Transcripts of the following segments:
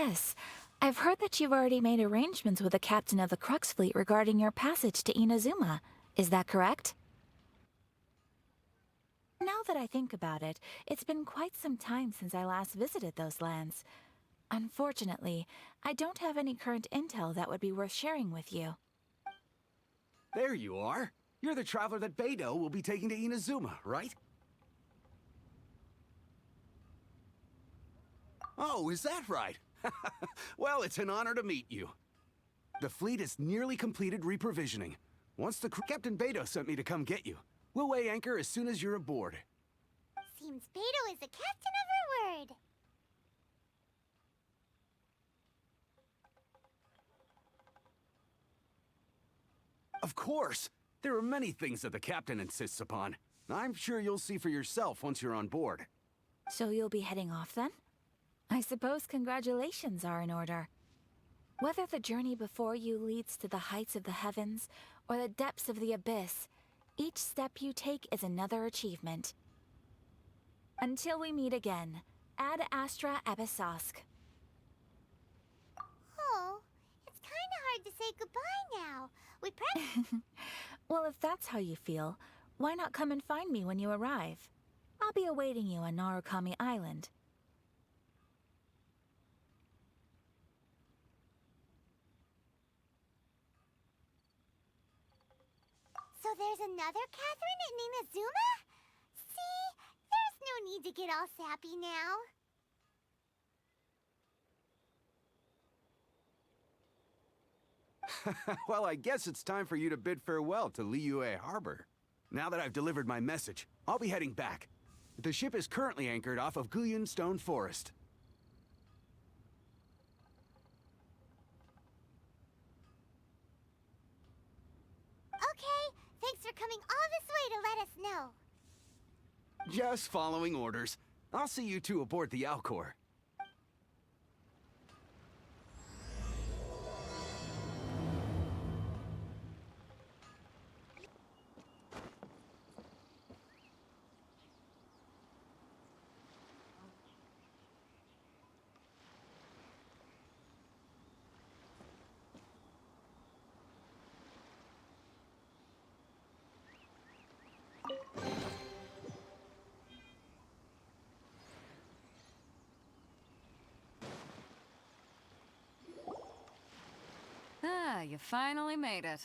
Yes, I've heard that you've already made arrangements with the captain of the Crux fleet regarding your passage to Inazuma. Is that correct? Now that I think about it, it's been quite some time since I last visited those lands. Unfortunately, I don't have any current intel that would be worth sharing with you. There you are. You're the traveler that Beidou will be taking to Inazuma, right? Oh, is that right? Well, it's an honor to meet you. The fleet is nearly completed reprovisioning. Once the Captain Beidou sent me to come get you. We'll weigh anchor as soon as you're aboard. Seems Beidou is the captain of her word. Of course! There are many things that the captain insists upon. I'm sure you'll see for yourself once you're on board. So you'll be heading off then? I suppose congratulations are in order. Whether the journey before you leads to the heights of the heavens or the depths of the abyss, each step you take is another achievement. Until we meet again, Ad Astra Abyssosk. Oh, it's kinda hard to say goodbye now. We Well, if that's how you feel, why not come and find me when you arrive? I'll be awaiting you on Narukami Island. So there's another Catherine in Inazuma? See? There's no need to get all sappy now. Well, I guess it's time for you to bid farewell to Liyue Harbor. Now that I've delivered my message, I'll be heading back. The ship is currently anchored off of Guyun Stone Forest. Okay, thanks for coming all this way to let us know. Just following orders. I'll see you two aboard the Alcor. Ah, you finally made it.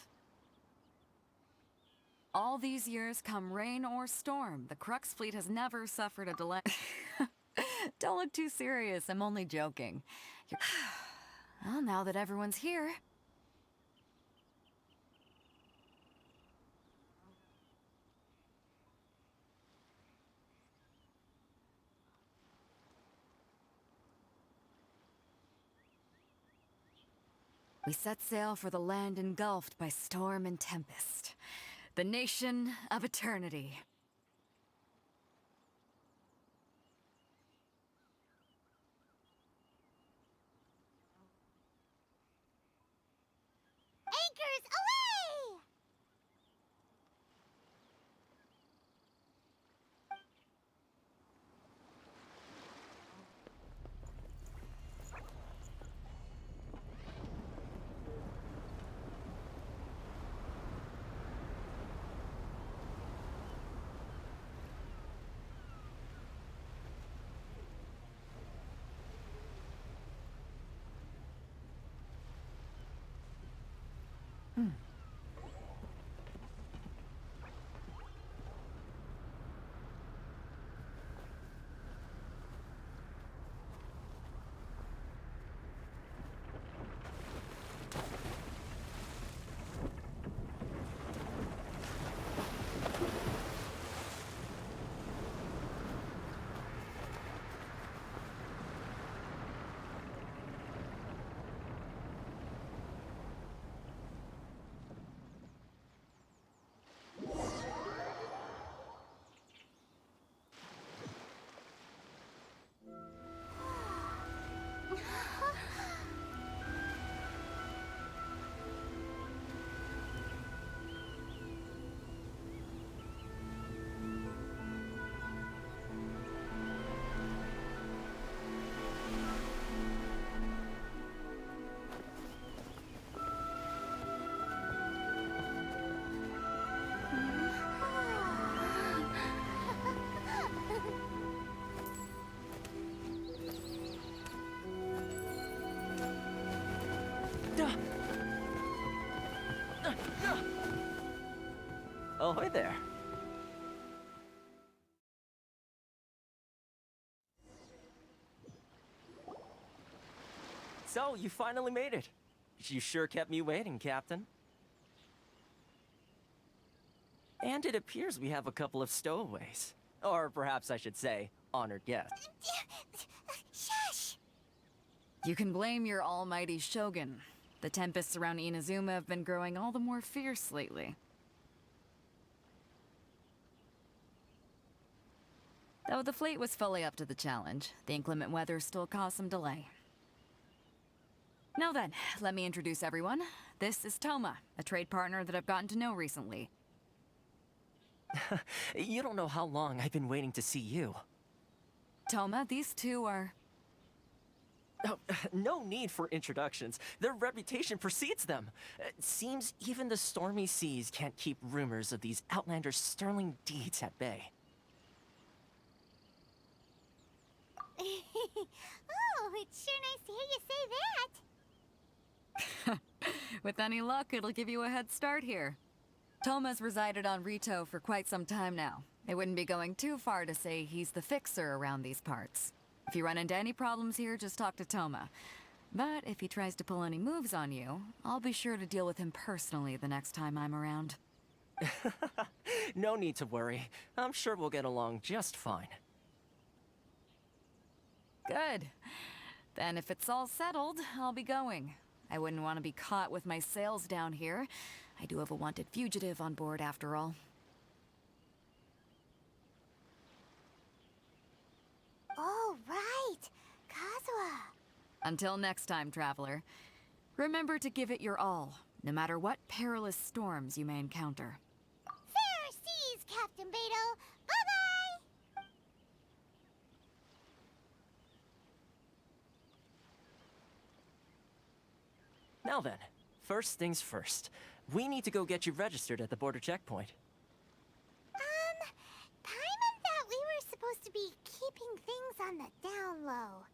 All these years, come rain or storm, the Crux fleet has never suffered a delay. Don't look too serious, I'm only joking. Well, now that everyone's here... We set sail for the land engulfed by storm and tempest. The nation of eternity. Anchors away! Ahoy there. So, you finally made it. You sure kept me waiting, Captain. And it appears we have a couple of stowaways. Or perhaps I should say, honored guests. Shush! You can blame your almighty Shogun. The tempests around Inazuma have been growing all the more fierce lately. Though the fleet was fully up to the challenge, the inclement weather still caused some delay. Now then, let me introduce everyone. This is Toma, a trade partner that I've gotten to know recently. You don't know how long I've been waiting to see you. Toma, these two are... Oh, no need for introductions. Their reputation precedes them. It seems even the stormy seas can't keep rumors of these Outlanders' sterling deeds at bay. Oh, it's sure nice to hear you say that. With any luck, it'll give you a head start here. Toma's resided on Rito for quite some time now. It wouldn't be going too far to say he's the fixer around these parts. If you run into any problems here, just talk to Toma. But if he tries to pull any moves on you, I'll be sure to deal with him personally the next time I'm around. No need to worry. I'm sure we'll get along just fine. Good. Then if it's all settled, I'll be going. I wouldn't want to be caught with my sails down here. I do have a wanted fugitive on board after all. Oh, right. Kazuha. Until next time, traveler. Remember to give it your all, no matter what perilous storms you may encounter. Fair seas, Captain Beto. Bye-bye! Now then, first things first. We need to go get you registered at the border checkpoint. Paimon thought we were supposed to be keeping things on the down low.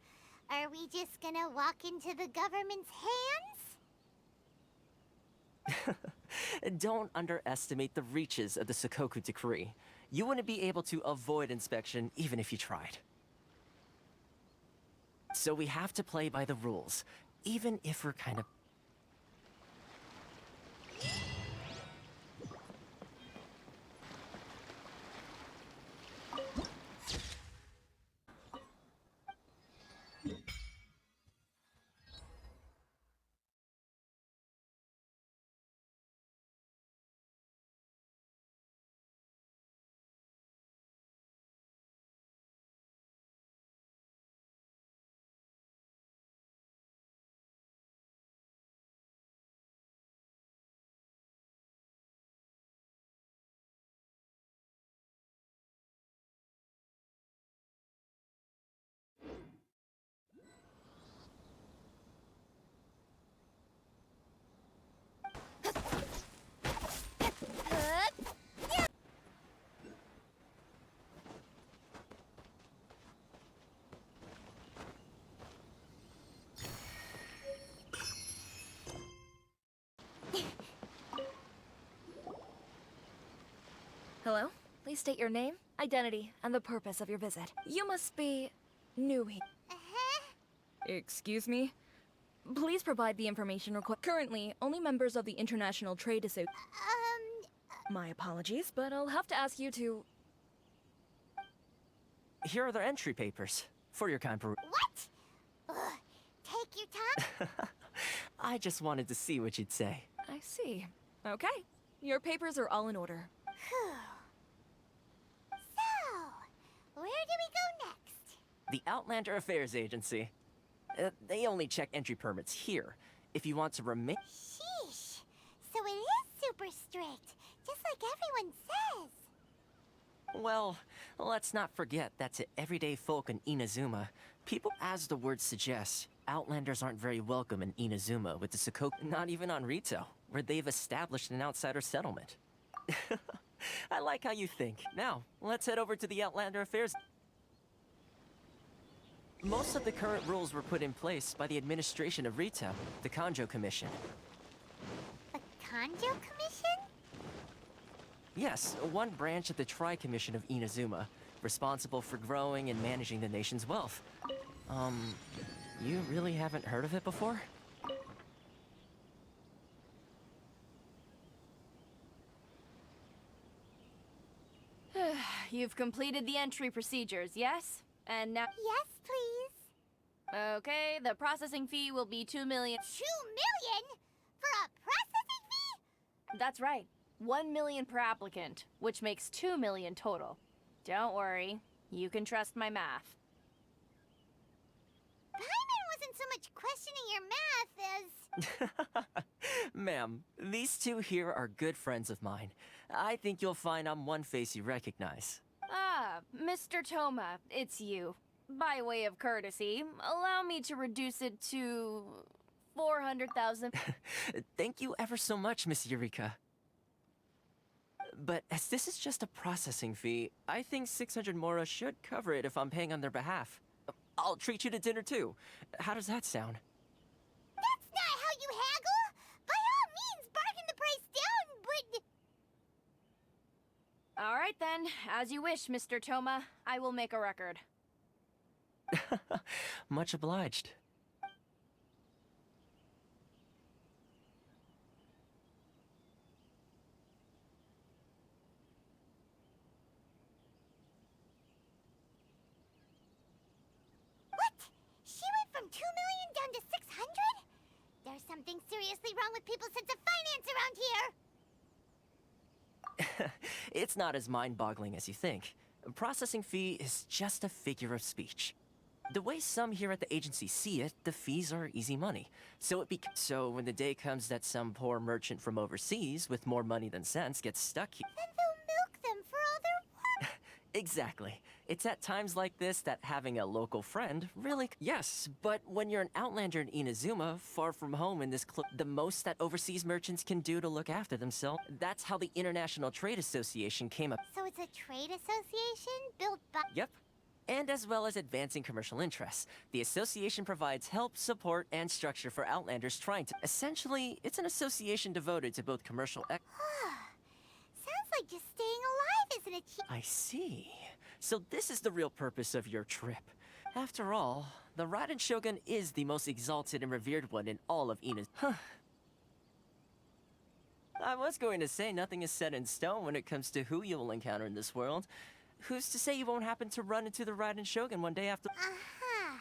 Are we just gonna walk into the government's hands? Don't underestimate the reaches of the Sakoku Decree. You wouldn't be able to avoid inspection even if you tried. So we have to play by the rules, even if we're kind of... Hello? Please state your name, identity, and the purpose of your visit. You must be new here. Excuse me? Please provide the information required. Currently, only members of the International Trade Association. My apologies, but I'll have to ask you to... Here are their entry papers, for your kind perusal. What? Ugh, take your time. I just wanted to see what you'd say. I see. Okay. Your papers are all in order. Phew. So, where do we go next? The Outlander Affairs Agency. They only check entry permits here. If you want to remain... Sheesh. So it is super strict, just like everyone says. Well, let's not forget that to everyday folk in Inazuma, people, as the word suggests, Outlanders aren't very welcome in Inazuma with the Sakoku, not even on Rito, where they've established an outsider settlement. I like how you think. Now, let's head over to the Outlander Affairs. Most of the current rules were put in place by the administration of Rito, the Kanjo Commission. The Kanjo Commission? Yes, one branch of the Tri-Commission of Inazuma, responsible for growing and managing the nation's wealth. You really haven't heard of it before? You've completed the entry procedures, yes? And now... Yes, please. Okay, the processing fee will be 2 million. 2 million? For a processing fee? That's right. 1 million per applicant, which makes 2 million total. Don't worry, you can trust my math. Paimon wasn't so much questioning your math as... Ma'am, these two here are good friends of mine. I think you'll find I'm one face you recognize. Ah, Mr. Toma, it's you. By way of courtesy, allow me to reduce it to 400,000. Thank you ever so much, Miss Eureka. But as this is just a processing fee, I think 600 Mora should cover it if I'm paying on their behalf. I'll treat you to dinner too. How does that sound? That's not how you haggle! By all means, bargain the price down, but... All right then, as you wish, Mr. Toma. I will make a record. Much obliged. What? She went from 2 million down to 600? There's something seriously wrong with people's sense of finance around here! It's not as mind-boggling as you think. A processing fee is just a figure of speech. The way some here at the agency see it, the fees are easy money. So when the day comes that some poor merchant from overseas with more money than sense gets stuck here... Then they'll milk them for all their work! Exactly. It's at times like this that having a local friend really... Yes, but when you're an outlander in Inazuma, far from home in this the most that overseas merchants can do to look after themselves, that's how the International Trade Association came up. So it's a trade association built by... Yep. And as well as advancing commercial interests, the association provides help, support, and structure for outlanders trying to... Essentially, it's an association devoted to both commercial... Sounds like just staying alive isn't achieved. I see. So this is the real purpose of your trip. After all, the Raiden Shogun is the most exalted and revered one in all of Ina. Huh. I was going to say nothing is set in stone when it comes to who you will encounter in this world. Who's to say you won't happen to run into the Raiden Shogun one day after... Uh-huh.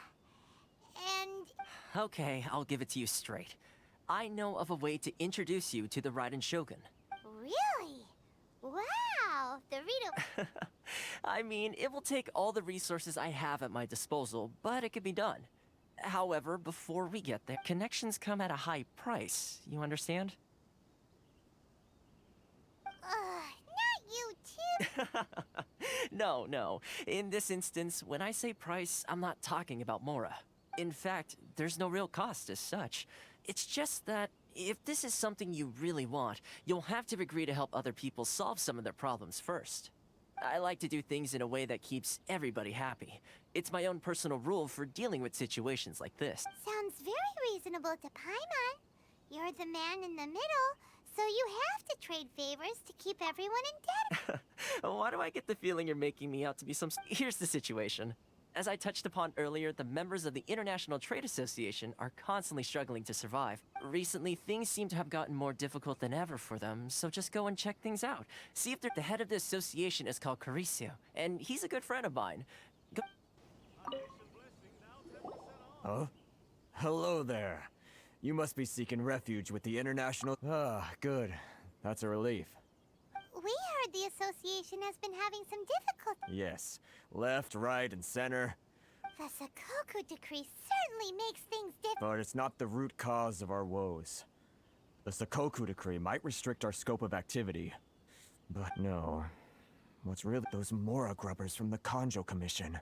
And... Okay, I'll give it to you straight. I know of a way to introduce you to the Raiden Shogun. Really? Wow! The Rito... I mean, it will take all the resources I have at my disposal, but it can be done. However, before we get there, connections come at a high price, you understand? Not you too! No. In this instance, when I say price, I'm not talking about Mora. In fact, there's no real cost as such. It's just that if this is something you really want, you'll have to agree to help other people solve some of their problems first. I like to do things in a way that keeps everybody happy. It's my own personal rule for dealing with situations like this. Sounds very reasonable to Paimon. You're the man in the middle, so you have to trade favors to keep everyone in debt. Why do I get the feeling you're making me out to be some... Here's the situation. As I touched upon earlier, the members of the International Trade Association are constantly struggling to survive. Recently, things seem to have gotten more difficult than ever for them, so just go and check things out. See if they're... The head of the association is called Caricio, and he's a good friend of mine. Go... Huh? Hello there. You must be seeking refuge with the International... Ah, good. That's a relief. We heard the association has been having some difficulty. Yes. Left, right, and center. The Sakoku decree certainly makes things difficult. But it's not the root cause of our woes. The Sakoku decree might restrict our scope of activity. But no. What's really those Mora grubbers from the Kanjo Commission?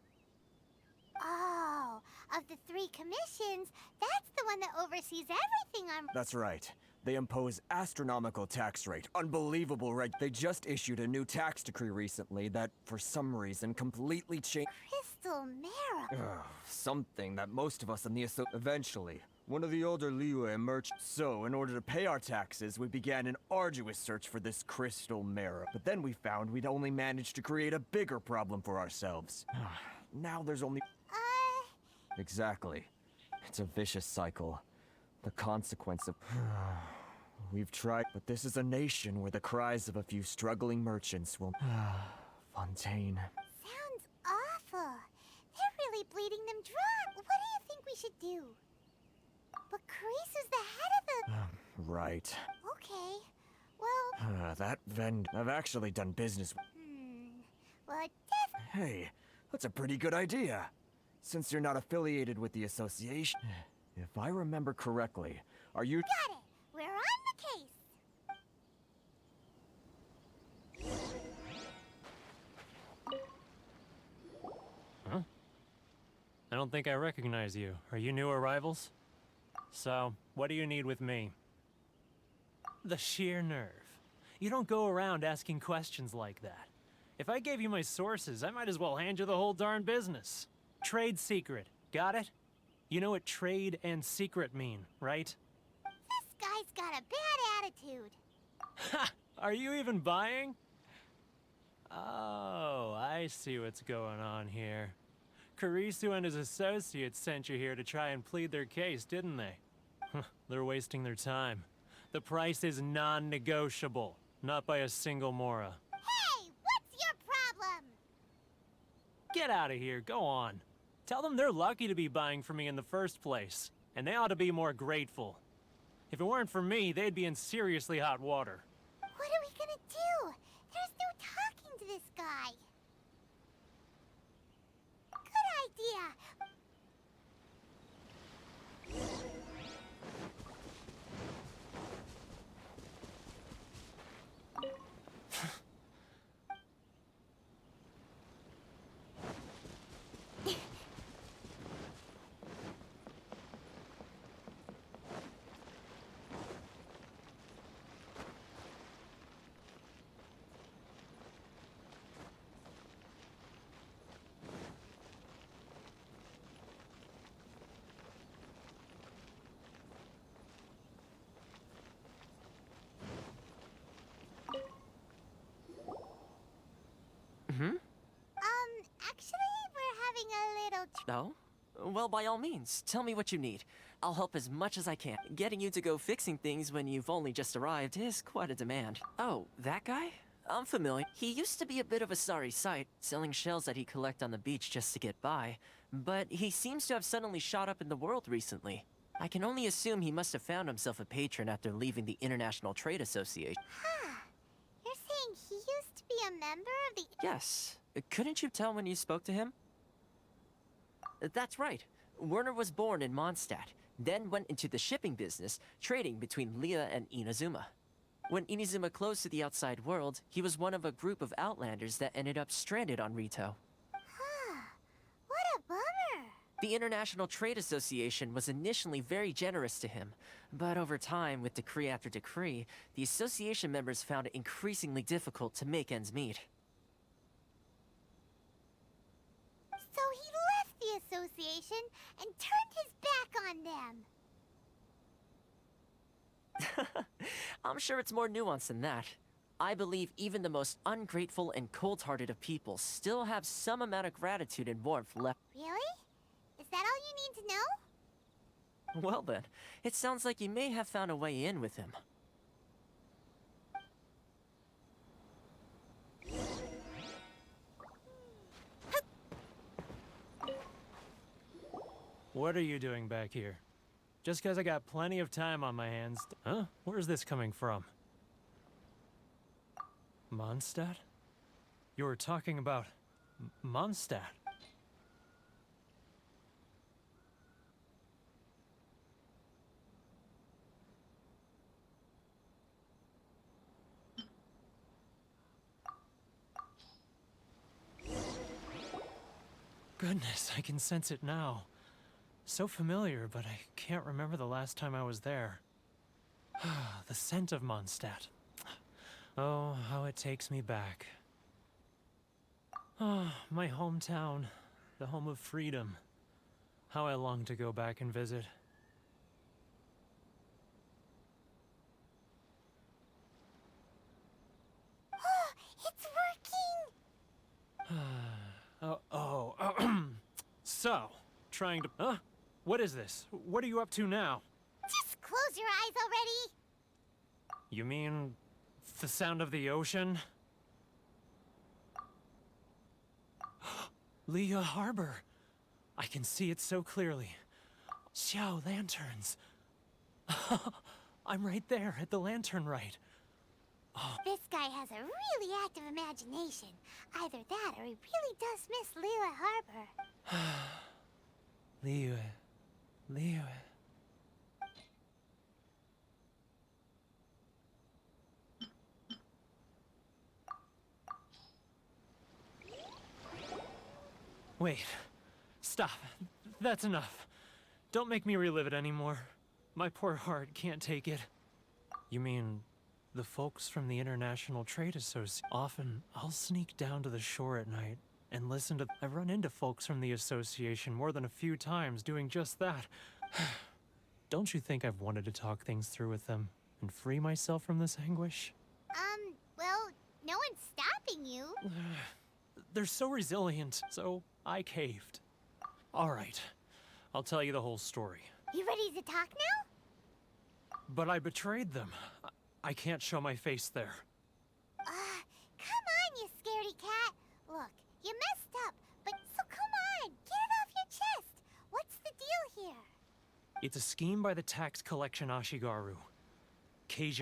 Oh, of the 3 commissions, that's the one that oversees everything on... That's right. They impose astronomical tax rate. Unbelievable They just issued a new tax decree recently that, for some reason, completely changed... Crystal Marrow. Something that most of us in the eventually, one of the older Liyue merchants. So, in order to pay our taxes, we began an arduous search for this crystal mirror. But then we found we'd only managed to create a bigger problem for ourselves. Now there's only... Exactly. It's a vicious cycle. The consequence of... We've tried, but this is a nation where the cries of a few struggling merchants will... Fontaine. Sounds awful. They're really bleeding them dry. What do you think we should do? But Carice's the head of the... Right. Okay. Well... That vend... I've actually done business with... Well, Hey, that's a pretty good idea. Since you're not affiliated with the association... If I remember correctly, are you... got it. We're on the case. I don't think I recognize you. Are you new arrivals? So, what do you need with me? The sheer nerve. You don't go around asking questions like that. If I gave you my sources, I might as well hand you the whole darn business. Trade secret. Got it? You know what trade and secret mean, right? This guy's got a bad attitude. Ha! Are you even buying? Oh, I see what's going on here. Karisu and his associates sent you here to try and plead their case, didn't they? They're wasting their time. The price is non-negotiable, not by a single Mora. Hey, what's your problem? Get out of here, go on. Tell them they're lucky to be buying from me in the first place, and they ought to be more grateful. If it weren't for me, they'd be in seriously hot water. What are we gonna do? There's no talking to this guy. Good idea. Actually, we're having a little... Oh? Well, by all means, tell me what you need. I'll help as much as I can. Getting you to go fixing things when you've only just arrived is quite a demand. Oh, that guy? I'm familiar. He used to be a bit of a sorry sight, selling shells that he'd collect on the beach just to get by. But he seems to have suddenly shot up in the world recently. I can only assume he must have found himself a patron after leaving the International Trade Association. Huh. You're saying he used to be a member of the... Yes. Couldn't you tell when you spoke to him? That's right. Werner was born in Mondstadt, then went into the shipping business, trading between Leah and Inazuma. When Inazuma closed to the outside world, he was one of a group of outlanders that ended up stranded on Rito. Huh. What a bummer. The International Trade Association was initially very generous to him, but over time, with decree after decree, the association members found it increasingly difficult to make ends meet. So he left the association and turned his back on them. I'm sure it's more nuanced than that. I believe even the most ungrateful and cold-hearted of people still have some amount of gratitude and warmth left. Really? Is that all you need to know? Well then, it sounds like you may have found a way in with him. What are you doing back here? Just because I got plenty of time on my hands. Huh? Where's this coming from? Mondstadt? You were talking about Mondstadt. Goodness, I can sense it now. So familiar, but I can't remember the last time I was there. The scent of Mondstadt. Oh, how it takes me back. Oh, my hometown. The home of freedom. How I long to go back and visit. So, trying to... Huh? What is this? What are you up to now? Just close your eyes already! You mean... the sound of the ocean? Leah Harbor. I can see it so clearly. Xiao lanterns. I'm right there at the lantern right. This guy has a really active imagination. Either that or he really does miss Liyue Harbor. Liyue. Wait. Stop. That's enough. Don't make me relive it anymore. My poor heart can't take it. You mean, the folks from the International Trade Association? Often, I'll sneak down to the shore at night and listen to... I've run into folks from the association more than a few times doing just that. Don't you think I've wanted to talk things through with them and free myself from this anguish? Well, no one's stopping you. They're so resilient, so I caved. All right, I'll tell you the whole story. You ready to talk now? But I betrayed them. I can't show my face there. Come on, you scaredy cat. Look, you messed up, but so come on, get it off your chest. What's the deal here? It's a scheme by the tax collection Ashigaru.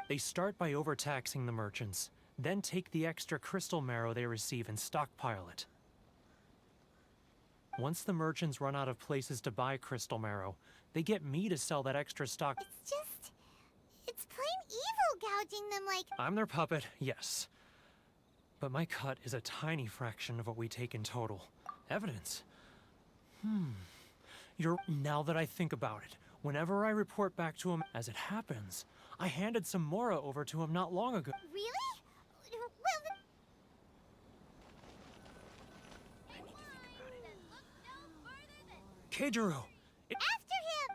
They start by overtaxing the merchants, then take the extra crystal marrow they receive and stockpile it. Once the merchants run out of places to buy crystal marrow, they get me to sell that extra stock. It's plain evil gouging them like... I'm their puppet, yes. But my cut is a tiny fraction of what we take in total. Evidence? Now that I think about it, whenever I report back to him, as it happens, I handed some Mora over to him not long ago. Really? Well, Keijiro! after him!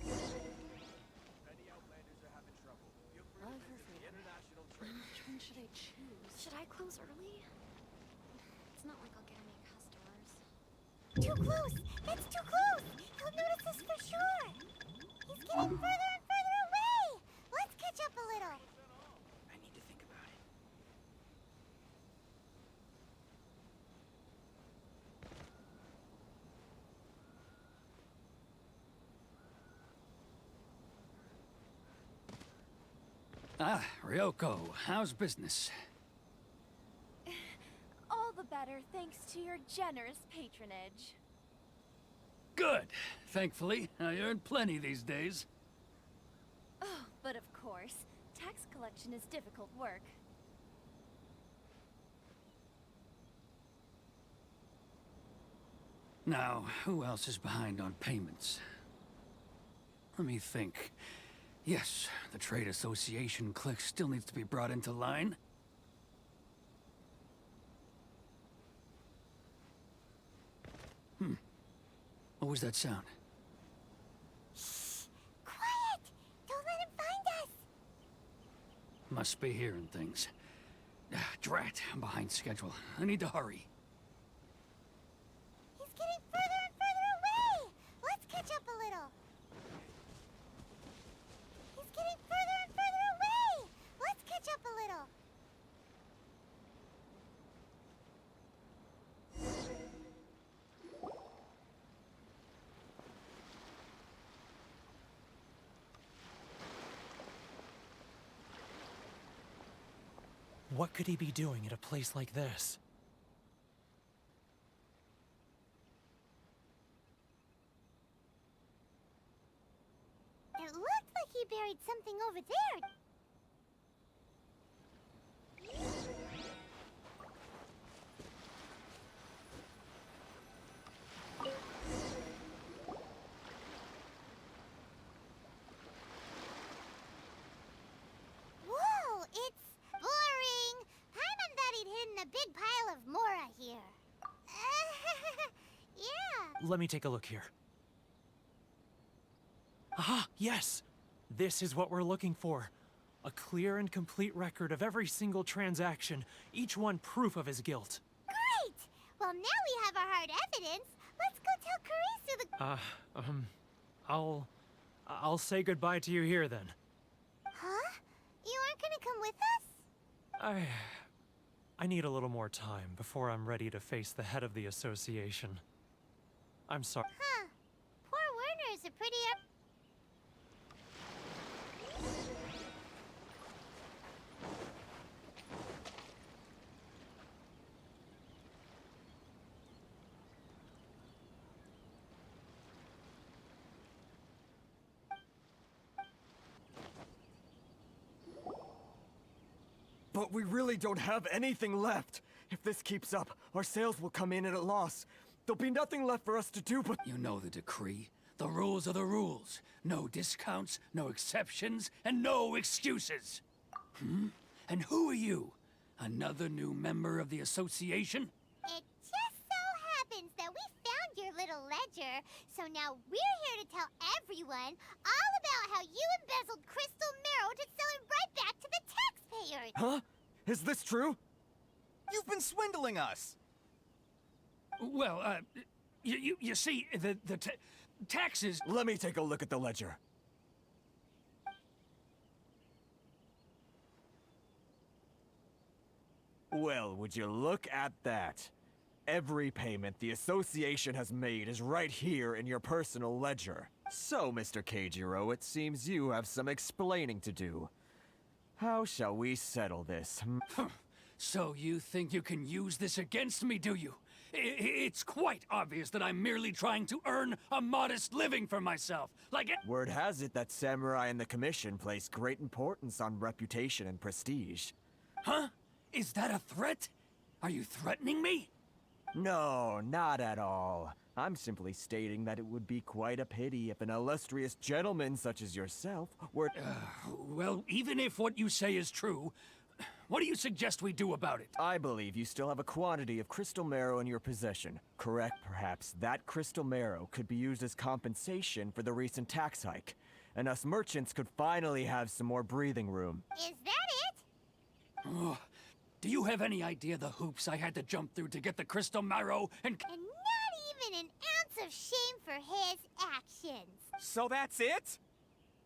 Many Outlanders are having trouble. Feel free to I've visit heard the International Trade. Which one should I choose? Should I close early? It's not like I'll get any customers. Too close! That's too close! He'll notice us for sure! He's getting further and further away! Let's catch up a little! I need to think about it. Ah, Ryoko, how's business? All the better thanks to your generous patronage. Good. Thankfully, I earn plenty these days. Oh, but of course, tax collection is difficult work. Now, who else is behind on payments? Let me think. Yes, the Trade Association clique still needs to be brought into line. What was that sound? Quiet! Don't let him find us! Must be hearing things. Drat, I'm behind schedule. I need to hurry. He's getting further and further away! Let's catch up a little! He's getting further and further away! Let's catch up a little! What could he be doing at a place like this? It looked like he buried something over there. Whoa, it's boring. Paimon thought he'd hidden a big pile of Mora here. Yeah. Let me take a look here. Ah, yes! This is what we're looking for. A clear and complete record of every single transaction, each one proof of his guilt. Great! Well, now we have our hard evidence. Let's go tell Karisu the... I'll say goodbye to you here then. Huh? You aren't gonna come with us? I need a little more time before I'm ready to face the head of the association. I'm sorry. Huh. Poor Werner's a pretty... But we really don't have anything left. If this keeps up, our sales will come in at a loss. There'll be nothing left for us to do but... You know the decree. The rules are the rules. No discounts, no exceptions, and no excuses. And who are you? Another new member of the association? It just so happens that we found your little ledger, so now we're here to tell everyone all about how you embezzled crystal marrow to sell it right back to the taxpayers. Huh? Is this true? You've been swindling us! Well, you see, the taxes... Let me take a look at the ledger. Well, would you look at that? Every payment the association has made is right here in your personal ledger. So, Mr. Keijiro, it seems you have some explaining to do. How shall we settle this? So you think you can use this against me, do you? It's quite obvious that I'm merely trying to earn a modest living for myself. Like it... Word has it that samurai and the commission place great importance on reputation and prestige. Huh? Is that a threat? Are you threatening me? No, not at all. I'm simply stating that it would be quite a pity if an illustrious gentleman such as yourself were... Well, even if what you say is true, what do you suggest we do about it? I believe you still have a quantity of crystal marrow in your possession. Correct, perhaps that crystal marrow could be used as compensation for the recent tax hike, and us merchants could finally have some more breathing room. Is that it? Oh, do you have any idea the hoops I had to jump through to get the crystal marrow and... And not even an ounce of shame for his actions. So that's it?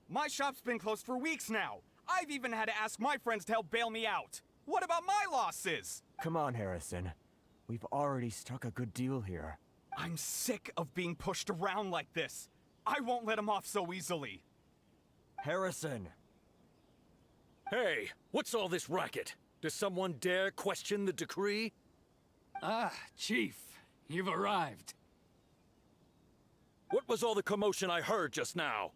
My shop's been closed for weeks now. I've even had to ask my friends to help bail me out. What about my losses? Come on, Harrison. We've already struck a good deal here. I'm sick of being pushed around like this. I won't let him off so easily. Harrison! Hey, what's all this racket? Does someone dare question the decree? Ah, Chief, you've arrived. What was all the commotion I heard just now?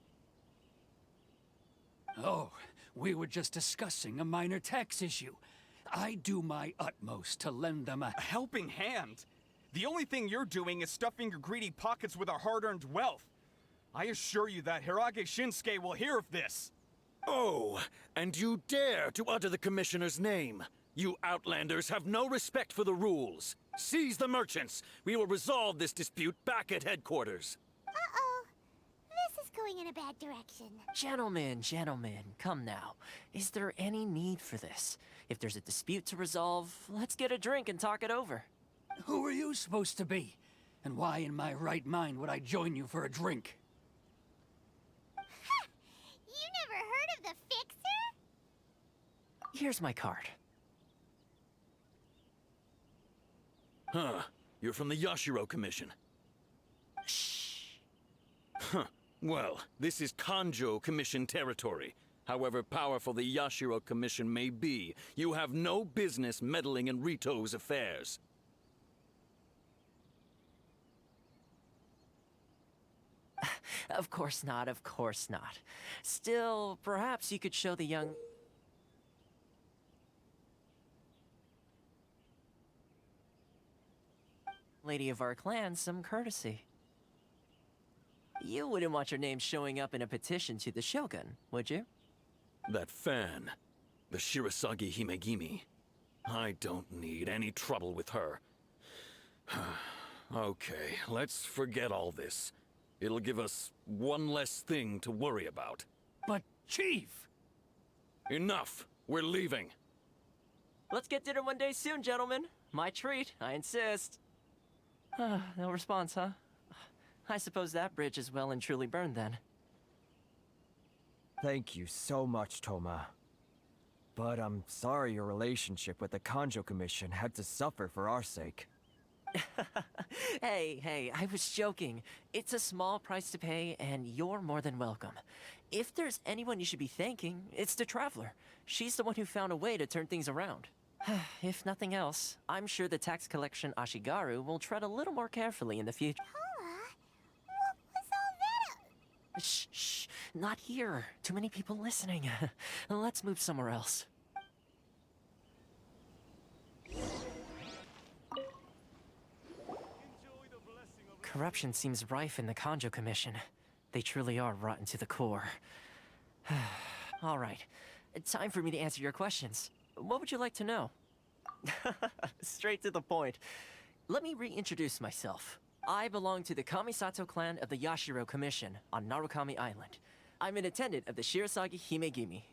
Oh, we were just discussing a minor tax issue. I do my utmost to lend them a... A helping hand? The only thing you're doing is stuffing your greedy pockets with our hard-earned wealth. I assure you that Hirage Shinsuke will hear of this. Oh, and you dare to utter the Commissioner's name. You Outlanders have no respect for the rules. Seize the merchants. We will resolve this dispute back at headquarters. Uh-oh. This is going in a bad direction. Gentlemen, come now. Is there any need for this? If there's a dispute to resolve, let's get a drink and talk it over. Who are you supposed to be? And why in my right mind would I join you for a drink? You never heard of the Fixer? Here's my card. Huh. You're from the Yashiro Commission. Shh. Huh. Well, this is Kanjo Commission territory. However powerful the Yashiro Commission may be, you have no business meddling in Rito's affairs. Of course not, of course not. Still, perhaps you could show the young... lady of our clan some courtesy. You wouldn't want your name showing up in a petition to the Shogun, would you? That fan, the Shirasagi Himegimi. I don't need any trouble with her. Okay, let's forget all this. It'll give us one less thing to worry about. But, Chief! Enough! We're leaving. Let's get dinner one day soon, gentlemen. My treat, I insist. No response, huh? I suppose that bridge is well and truly burned then. Thank you so much, Toma. But I'm sorry your relationship with the Kanjo Commission had to suffer for our sake. Hey, I was joking. It's a small price to pay, and you're more than welcome. If there's anyone you should be thanking, it's the Traveler. She's the one who found a way to turn things around. If nothing else, I'm sure the tax collection Ashigaru will tread a little more carefully in the future. What was all that? Shh, not here. Too many people listening. Let's move somewhere else. Corruption seems rife in the Kanjo Commission. They truly are rotten to the core. All right, time for me to answer your questions. What would you like to know? Straight to the point. Let me reintroduce myself. I belong to the Kamisato clan of the Yashiro Commission on Narukami Island. I'm an attendant of the Shirasagi Himegimi.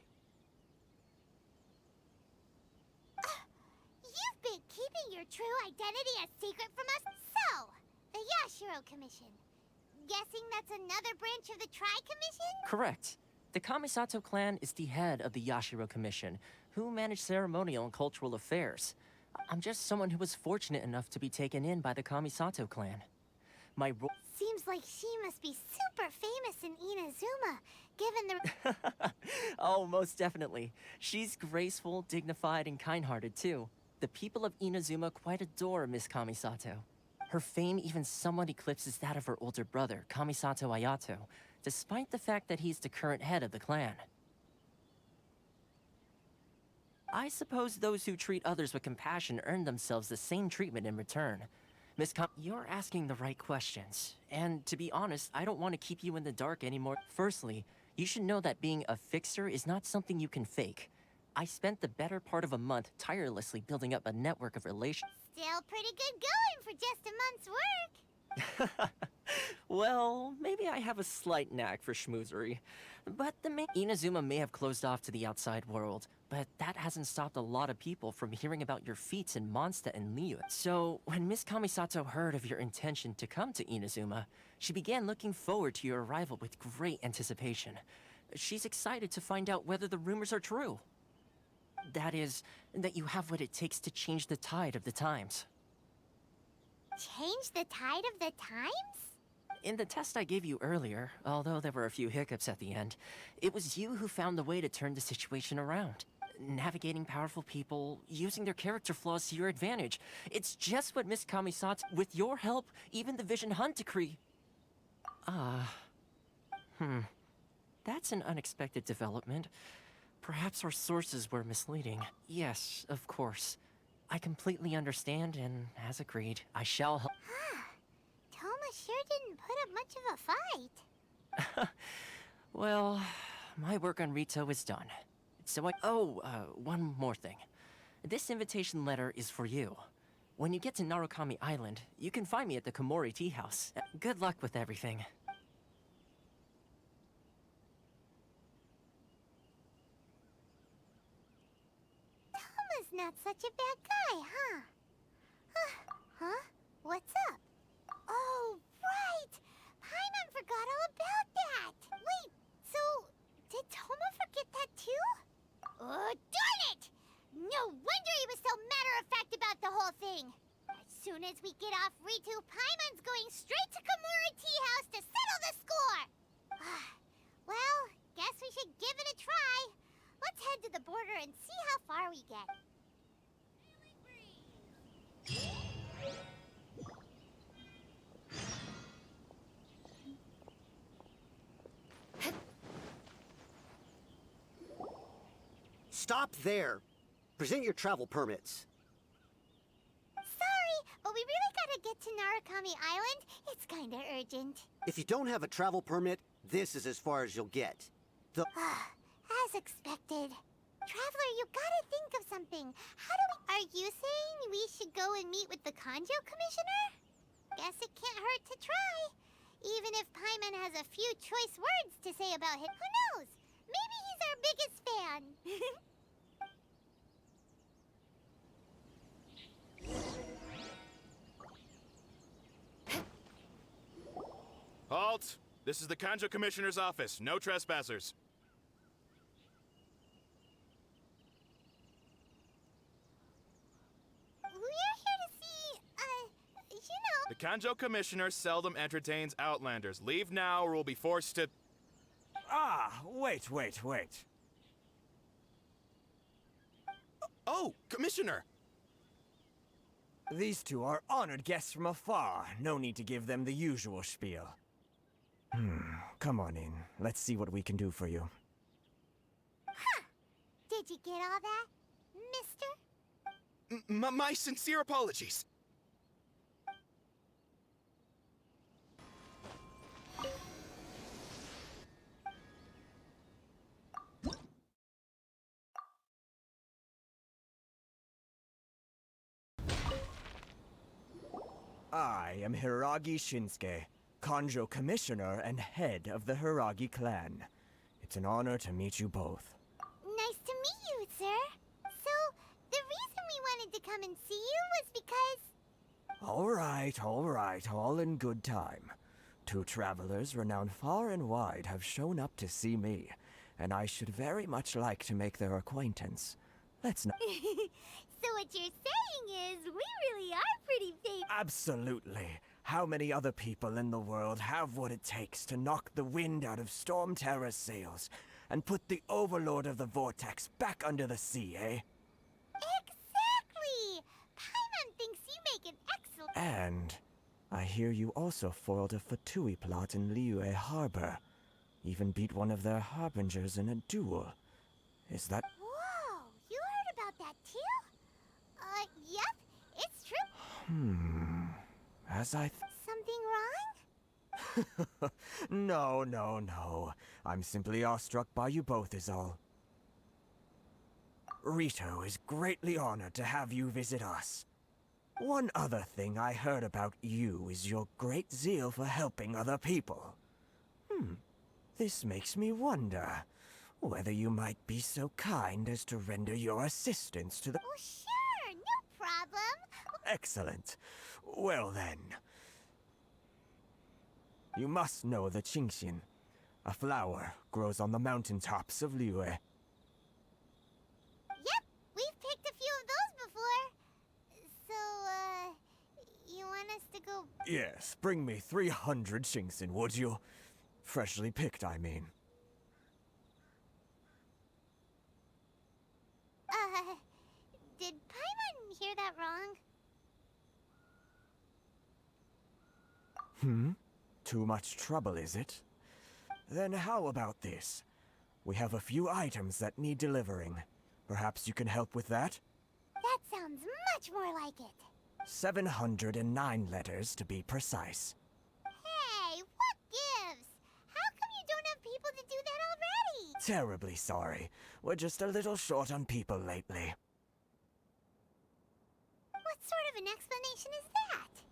You've been keeping your true identity a secret from us. So, the Yashiro Commission. Guessing that's another branch of the Tri-Commission? Correct. The Kamisato clan is the head of the Yashiro Commission, who manage ceremonial and cultural affairs. I'm just someone who was fortunate enough to be taken in by the Kamisato clan. My role... Seems like she must be super famous in Inazuma, given the... Oh, most definitely. She's graceful, dignified, and kind-hearted, too. The people of Inazuma quite adore Miss Kamisato. Her fame even somewhat eclipses that of her older brother, Kamisato Ayato, despite the fact that he's the current head of the clan. I suppose those who treat others with compassion earn themselves the same treatment in return. You're asking the right questions. And to be honest, I don't want to keep you in the dark anymore. Firstly, you should know that being a fixer is not something you can fake. I spent the better part of a month tirelessly building up a network of relations. Still pretty good going for just a month's work. Well, maybe I have a slight knack for schmoozery. But Inazuma may have closed off to the outside world, but that hasn't stopped a lot of people from hearing about your feats in Mondstadt and Liyue. So, when Miss Kamisato heard of your intention to come to Inazuma, she began looking forward to your arrival with great anticipation. She's excited to find out whether the rumors are true. That is, that you have what it takes to change the tide of the times. Change the tide of the times? In the test I gave you earlier, although there were a few hiccups at the end, it was you who found the way to turn the situation around. Navigating powerful people, using their character flaws to your advantage. It's just what Miss Kamisato... With your help, even the Vision Hunt Decree... That's an unexpected development. Perhaps our sources were misleading. Yes, of course. I completely understand, and as agreed, I shall help... Toma sure didn't put up much of a fight. Well, my work on Rito is done. So one more thing. This invitation letter is for you. When you get to Narukami Island, you can find me at the Komori Tea House. Good luck with everything. Toma's not such a bad guy, huh? Huh? What's up? Oh, right! Paimon forgot all about that! Wait, so... did Toma forget that too? Oh, darn it! No wonder he was so matter-of-fact about the whole thing! As soon as we get off Ritu, Paimon's going straight to Komori Tea House to settle the score! Well, guess we should give it a try. Let's head to the border and see how far we get. Stop there! Present your travel permits. Sorry, but we really gotta get to Narukami Island. It's kinda urgent. If you don't have a travel permit, this is as far as you'll get. As expected. Traveler, you gotta think of something. Are you saying we should go and meet with the Kanjo Commissioner? Guess it can't hurt to try. Even if Paimon has a few choice words to say about him, who knows? Maybe he's our biggest fan. This is the Kanjo Commissioner's office. No trespassers. We're here to see, you know... The Kanjo Commissioner seldom entertains Outlanders. Leave now or we'll be forced to... Ah, wait. Oh, Commissioner! These two are honored guests from afar. No need to give them the usual spiel. Come on in. Let's see what we can do for you. Huh! Did you get all that, mister? My sincere apologies. I am Hiragi Shinsuke, Kanjo Commissioner and head of the Hiragi clan. It's an honor to meet you both. Nice to meet you, sir. So, the reason we wanted to come and see you was because... All right, all in good time. Two travelers renowned far and wide have shown up to see me, and I should very much like to make their acquaintance. Let's not... So what you're saying is, we really are pretty famous. Absolutely. How many other people in the world have what it takes to knock the wind out of Storm Terror's sails and put the Overlord of the Vortex back under the sea, eh? Exactly! Paimon thinks you make an excellent... And I hear you also foiled a Fatui plot in Liyue Harbor. Even beat one of their harbingers in a duel. Is that... Whoa! You heard about that too? Yep, it's true. As I Something wrong? No. I'm simply awestruck by you both is all. Rito is greatly honored to have you visit us. One other thing I heard about you is your great zeal for helping other people. This makes me wonder whether you might be so kind as to render your assistance to the... Oh, sure, no problem. Excellent. Well then. You must know the Qingxian. A flower grows on the mountaintops of Liyue. Yep, we've picked a few of those before. So, you want us to go... Yes, bring me 300 Qingxian, would you? Freshly picked, I mean. Did Paimon hear that wrong? Too much trouble, is it? Then how about this? We have a few items that need delivering. Perhaps you can help with that? That sounds much more like it. 709 letters, to be precise. Hey, what gives? How come you don't have people to do that already? Terribly sorry. We're just a little short on people lately. What sort of an explanation is that?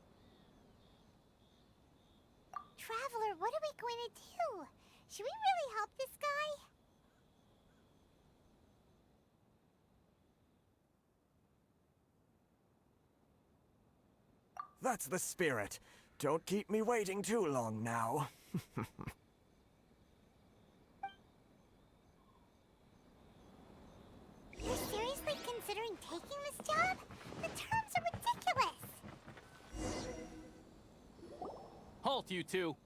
Traveler, what are we going to do? Should we really help this guy? That's the spirit. Don't keep me waiting too long now. You're seriously considering taking this job? The terms are ridiculous! Halt, you two!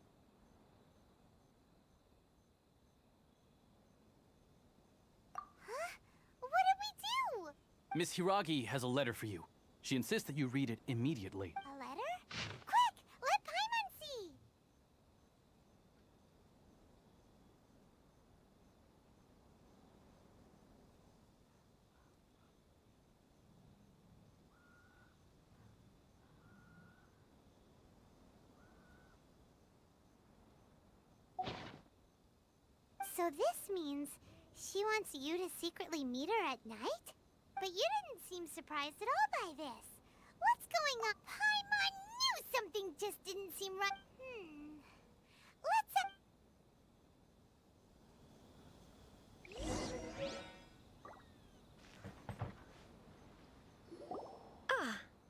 Huh? What did we do? Miss Hiragi has a letter for you. She insists that you read it immediately. A letter? Quick! Let Paimon see! So this means she wants you to secretly meet her at night? But you didn't seem surprised at all by this. What's going on? Paimon knew something just didn't seem right.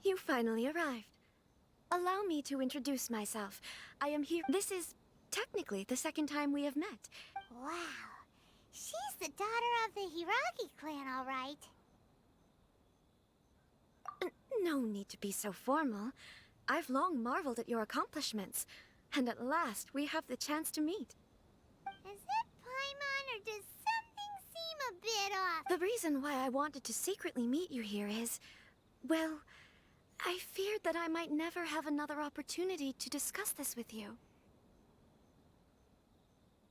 You finally arrived. Allow me to introduce myself. I am here. This is technically the second time we have met. Wow. She's the daughter of the Hiragi clan, all right. No need to be so formal. I've long marveled at your accomplishments, and at last we have the chance to meet. Is it Paimon, or does something seem a bit off? The reason why I wanted to secretly meet you here is, well, I feared that I might never have another opportunity to discuss this with you.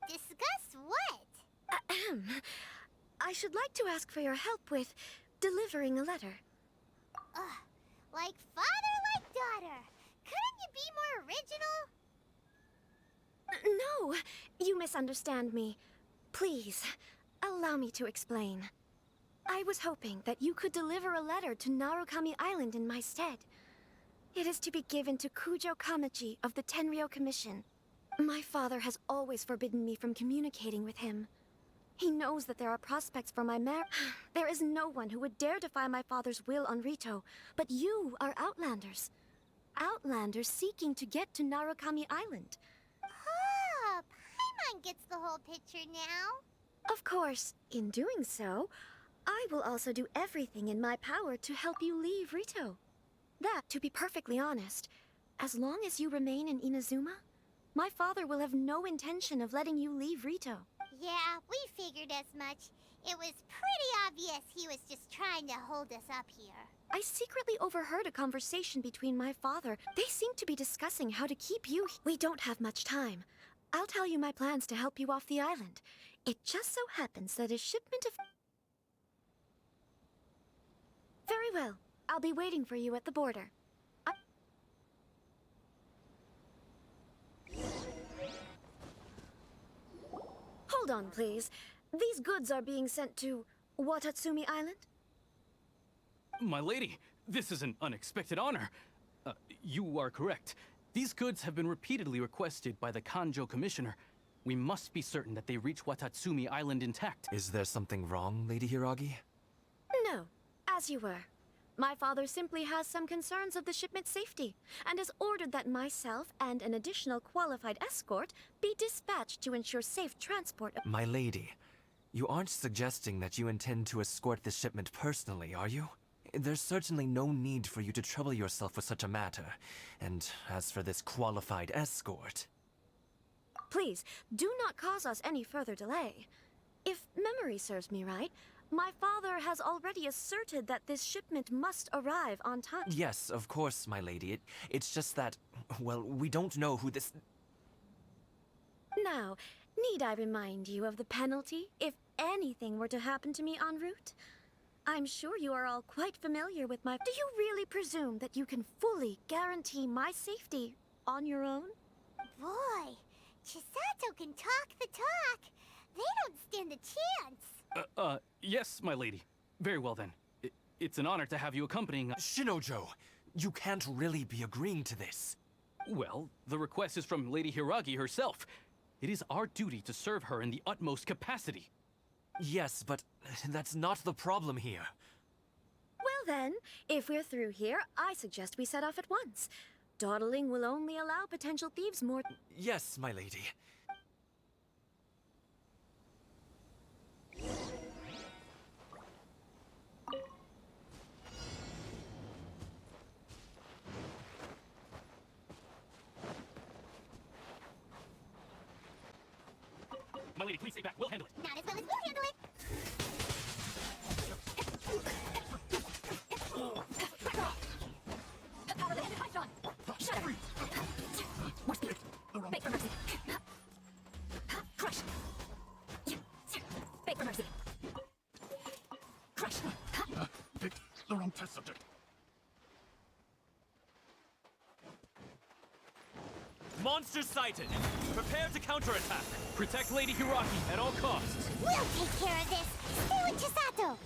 Discuss what? Ahem. I should like to ask for your help with delivering a letter. Like father, like daughter. Couldn't you be more original? No, you misunderstand me. Please, allow me to explain. I was hoping that you could deliver a letter to Narukami Island in my stead. It is to be given to Kujo Kamachi of the Tenryou Commission. My father has always forbidden me from communicating with him. He knows that there are prospects for my marriage. There is no one who would dare defy my father's will on Rito, but you are Outlanders. Outlanders seeking to get to Narukami Island. Oh, Paimon gets the whole picture now. Of course, in doing so, I will also do everything in my power to help you leave Rito. That, to be perfectly honest, as long as you remain in Inazuma, my father will have no intention of letting you leave Rito. Yeah, we figured as much. It was pretty obvious he was just trying to hold us up here. I secretly overheard a conversation between my father. They seem to be discussing how to keep you. We don't have much time. I'll tell you my plans to help you off the island. It just so happens that a shipment of... Very well. I'll be waiting for you at the border. Hold on, please. These goods are being sent to Watatsumi Island? My lady, this is an unexpected honor. You are correct. These goods have been repeatedly requested by the Kanjo Commissioner. We must be certain that they reach Watatsumi Island intact. Is there something wrong, Lady Hiragi? No, as you were. My father simply has some concerns of the shipment's safety, and has ordered that myself and an additional qualified escort be dispatched to ensure safe transport of— My lady, you aren't suggesting that you intend to escort this shipment personally, are you? There's certainly no need for you to trouble yourself with such a matter. And as for this qualified escort... Please, do not cause us any further delay. If memory serves me right, my father has already asserted that this shipment must arrive on time. Yes, of course, my lady. It's just that, well, we don't know who this... Now, need I remind you of the penalty if anything were to happen to me en route? I'm sure you are all quite familiar with my... Do you really presume that you can fully guarantee my safety on your own? Boy, Chisato can talk the talk. They don't stand a chance. Yes, my lady. Very well then. It's an honor to have you accompanying us. Shinojo, you can't really be agreeing to this. Well, the request is from Lady Hiragi herself. It is our duty to serve her in the utmost capacity. Yes, but that's not the problem here. Well then, if we're through here, I suggest we set off at once. Dawdling will only allow potential thieves more... Yes, my lady. My lady, please stay back. We'll handle it. Not as well as we'll handle it. Out of the head, Python! Shut up! More speed! Beg for mercy! Crush! Beg for mercy! Crush! Picked the wrong test subject. Monsters sighted! Prepare to counterattack! Protect Lady Hiragi at all costs! We'll take care of this. Stay with Chisato.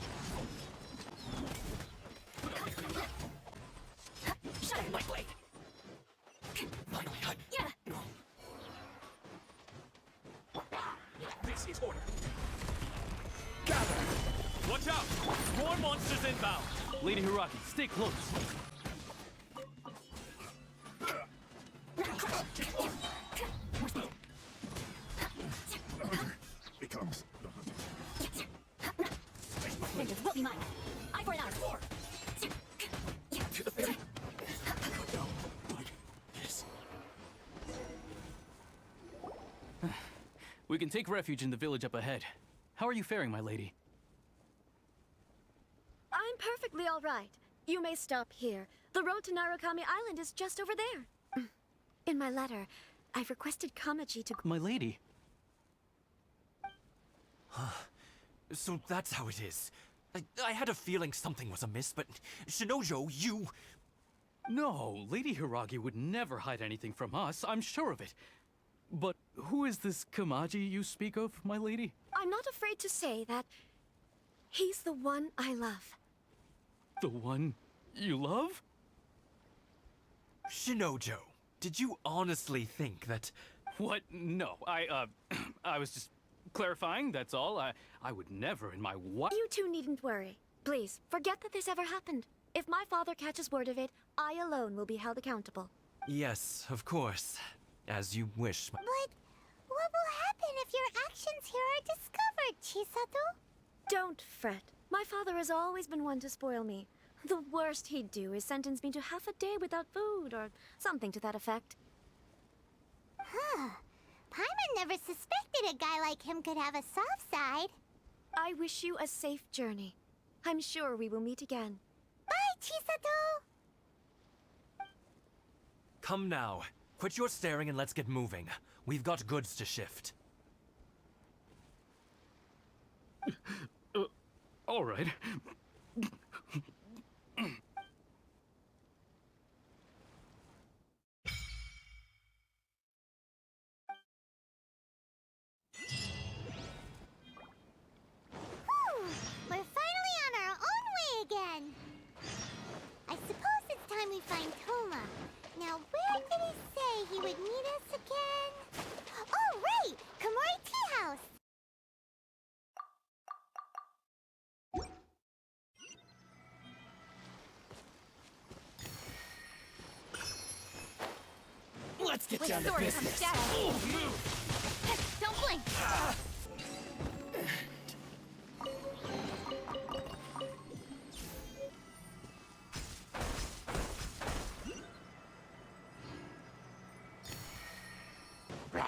Shut up, my blade! Finally, I... Yeah! This is order. Gather! Watch out! More monsters inbound! Lady Hiragi, stay close. mine. Eye for an eye. We can take refuge in the village up ahead. How are you faring, my lady? I'm perfectly all right. You may stop here. The road to Narukami Island is just over there. In my letter, I've requested Kamaji to... My lady? So that's how it is. I had a feeling something was amiss, but Shinojo, you... No, Lady Hiragi would never hide anything from us, I'm sure of it. But who is this Kamaji you speak of, my lady? I'm not afraid to say that he's the one I love. The one you love? Shinojo, did you honestly think that... What? No, I was just clarifying, that's all. I would never in my You two needn't worry. Please, forget that this ever happened. If my father catches word of it, I alone will be held accountable. Yes, of course. As you wish. But what will happen if your actions here are discovered, Chisato? Don't fret. My father has always been one to spoil me. The worst he'd do is sentence me to half a day without food, or something to that effect. Huh. Paimon never suspected a guy like him could have a soft side. I wish you a safe journey. I'm sure we will meet again. Bye, Chisato! Come now. Quit your staring and let's get moving. We've got goods to shift. All right. We're finally on our own way again. I suppose it's time we find Toma. Now, where did he say he would meet us again? Oh, right! Komori Tea House! Let's get With down to sword business. comes shadow. Don't blink.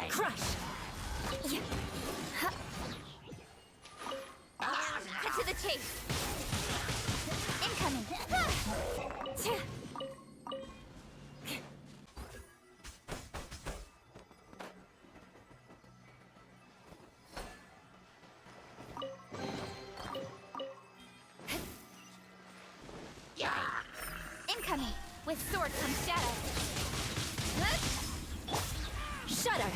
Crush. Yeah. Cut to the chase. Incoming. Incoming. With sword comes shadow. Shudder.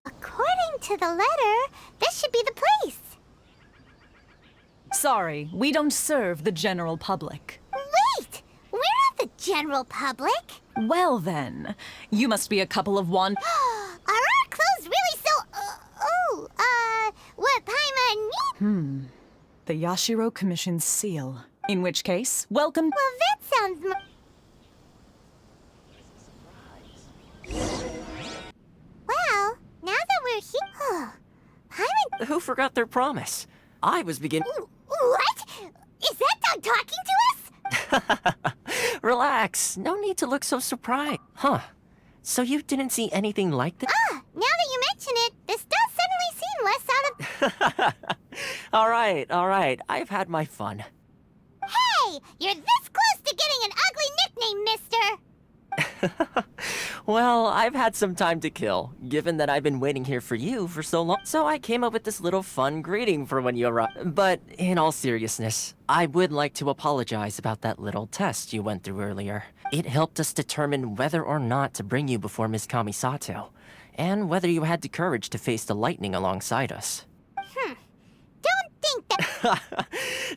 According to the letter, this should be the place. Sorry, we don't serve the general public. Wait! We're not the general public. Well then, you must be a couple of Are our clothes really so... what Paimon need? The Yashiro Commission's seal. In which case, welcome. Well, that sounds... Well, now that we're here... Paimon... Who forgot their promise? I was beginning... What? Is that dog talking to us? Relax. No need to look so surprised. Huh. So you didn't see anything like this? Now that you mention it, this does suddenly seem less out of... All right. I've had my fun. Hey! You're this close to getting an ugly nickname, mister! Well, I've had some time to kill, given that I've been waiting here for you for so long. So I came up with this little fun greeting for when you arrive. But in all seriousness, I would like to apologize about that little test you went through earlier. It helped us determine whether or not to bring you before Ms. Kamisato, and whether you had the courage to face the lightning alongside us. Don't think that.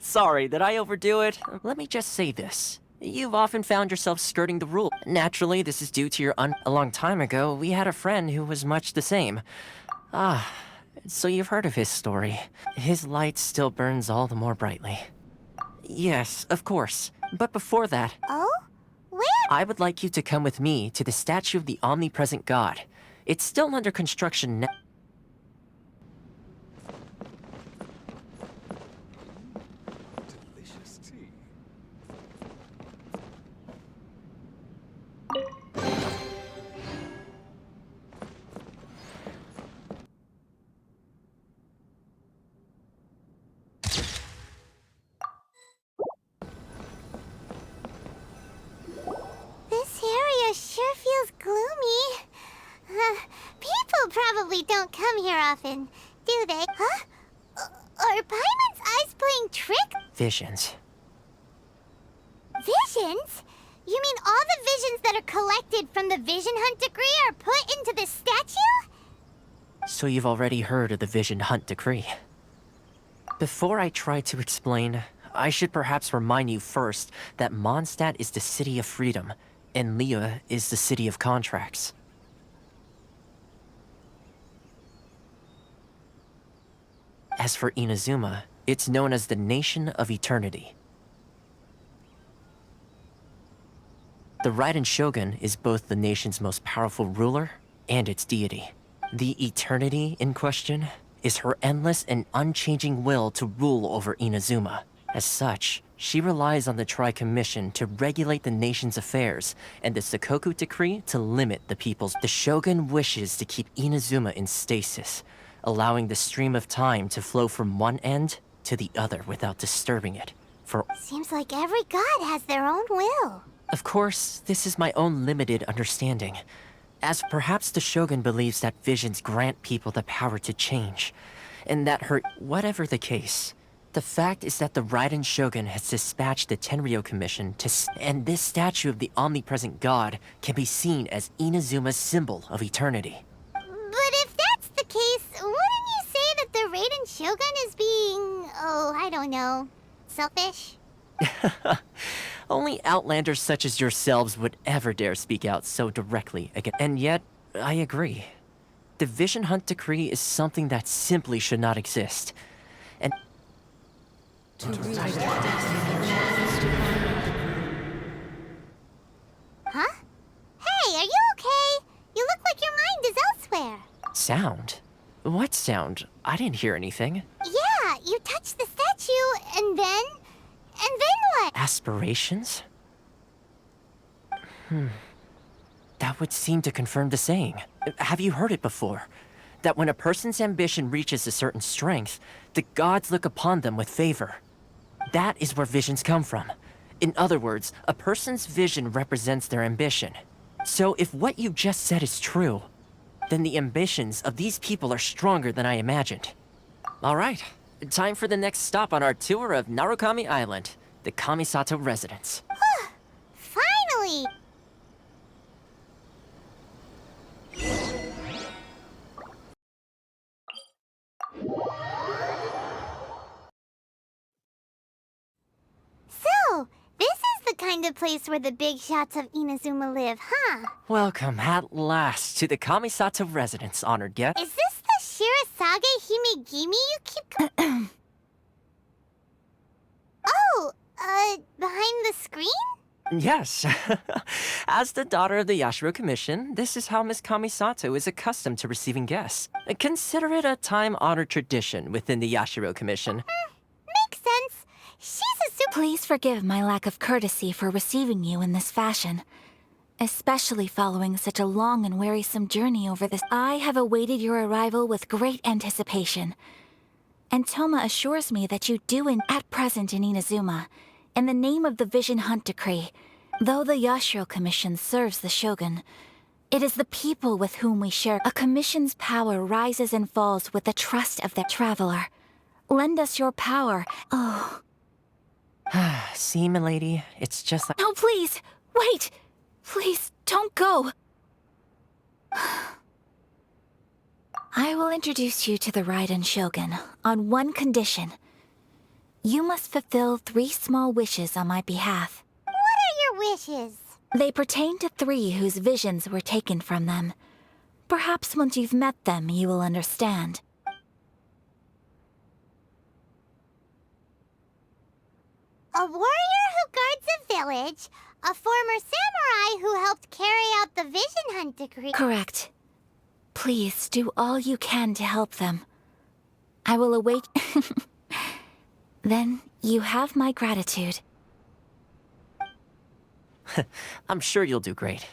Sorry, did I overdo it? Let me just say this. You've often found yourself skirting the rule. Naturally, this is due to your A long time ago, we had a friend who was much the same. So you've heard of his story. His light still burns all the more brightly. Yes, of course. But before that... Oh? Where? I would like you to come with me to the statue of the omnipresent god. It's still under construction now. This area sure feels gloomy. People probably don't come here often, do they? Huh? Are Paimon's eyes playing trick? Visions. Visions? You mean all the visions that are collected from the Vision Hunt decree are put into this statue? So you've already heard of the Vision Hunt decree. Before I try to explain, I should perhaps remind you first that Mondstadt is the city of freedom, and Liyue is the city of contracts. As for Inazuma, it's known as the Nation of Eternity. The Raiden Shogun is both the nation's most powerful ruler and its deity. The Eternity in question is her endless and unchanging will to rule over Inazuma. As such, she relies on the Tri-Commission to regulate the nation's affairs, and the Sakoku Decree to limit the people's. The Shogun wishes to keep Inazuma in stasis, allowing the stream of time to flow from one end to the other without disturbing it. Seems like every god has their own will. Of course, this is my own limited understanding, as perhaps the Shogun believes that visions grant people the power to change, and that whatever the case, the fact is that the Raiden Shogun has dispatched the Tenryou Commission and this statue of the omnipresent god can be seen as Inazuma's symbol of eternity. But if that's the case, wouldn't you say that the Raiden Shogun is being, I don't know, selfish? Only outlanders such as yourselves would ever dare speak out so directly again. And yet, I agree. The Vision Hunt Decree is something that simply should not exist. And... Huh? Hey, are you okay? You look like your mind is elsewhere. Sound? What sound? I didn't hear anything. Yeah, you touched the statue, and then what? Aspirations? That would seem to confirm the saying. Have you heard it before? That when a person's ambition reaches a certain strength, the gods look upon them with favor. That is where visions come from. In other words, a person's vision represents their ambition. So if what you just said is true, then the ambitions of these people are stronger than I imagined. All right, time for the next stop on our tour of Narukami Island, the Kamisato residence. Finally! So, this is the kind of place where the big shots of Inazuma live, huh? Welcome at last to the Kamisato residence, honored guest. Is this the Shirazage Himegimi you keep behind the screen? Yes. As the daughter of the Yashiro Commission, this is how Miss Kamisato is accustomed to receiving guests. Consider it a time-honored tradition within the Yashiro Commission. Makes sense. She's a super— Please forgive my lack of courtesy for receiving you in this fashion, especially following such a long and wearisome journey over this. I have awaited your arrival with great anticipation, and Toma assures me that you do at present in Inazuma, in the name of the Vision Hunt Decree. Though the Yashiro Commission serves the Shogun, It is the people with whom we share. A commission's power rises and falls with the trust of the traveler. Lend us your power. Oh. See, milady, it's just like— No, please! Wait! Please, don't go! I will introduce you to the Raiden Shogun on one condition. You must fulfill 3 small wishes on my behalf. What are your wishes? They pertain to 3 whose visions were taken from them. Perhaps once you've met them, you will understand. A warrior who guards a village, a former samurai who helped carry out the Vision Hunt decree. Correct. Please do all you can to help them. I will await. Then you have my gratitude. I'm sure you'll do great.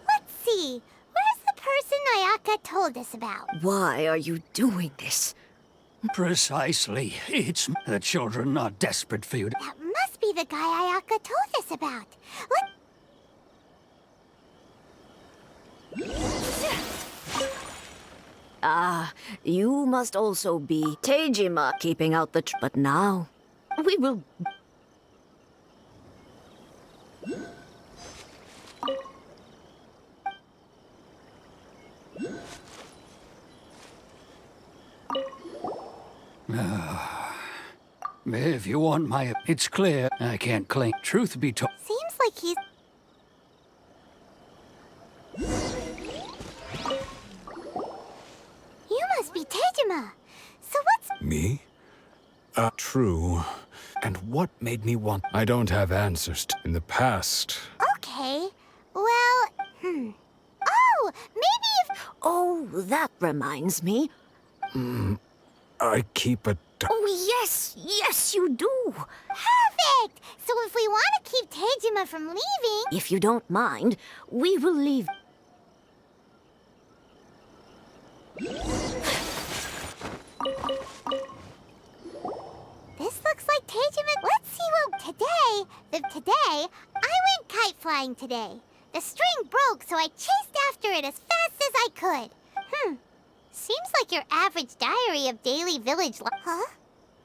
Let's see. Where's the person Ayaka told us about? Why are you doing this? Precisely. It's the children are desperate for you. That must be the guy Ayaka told us about. You must also be Tejima keeping out the but now, we will... If you want my... It's clear I can't claim. Truth be told... Seems like he's... You must be Tejima. So what's... Me? True. And what made me want... I don't have answers in the past. Okay. Well, Oh, maybe if... Oh, that reminds me. I keep a... Oh, yes, yes, you do. Perfect! So if we want to keep Tejima from leaving... If you don't mind, we will leave. This looks like Tejima... Let's see what... Today, I went kite flying today. The string broke, so I chased after it as fast as I could. Seems like your average diary of daily village life. Huh?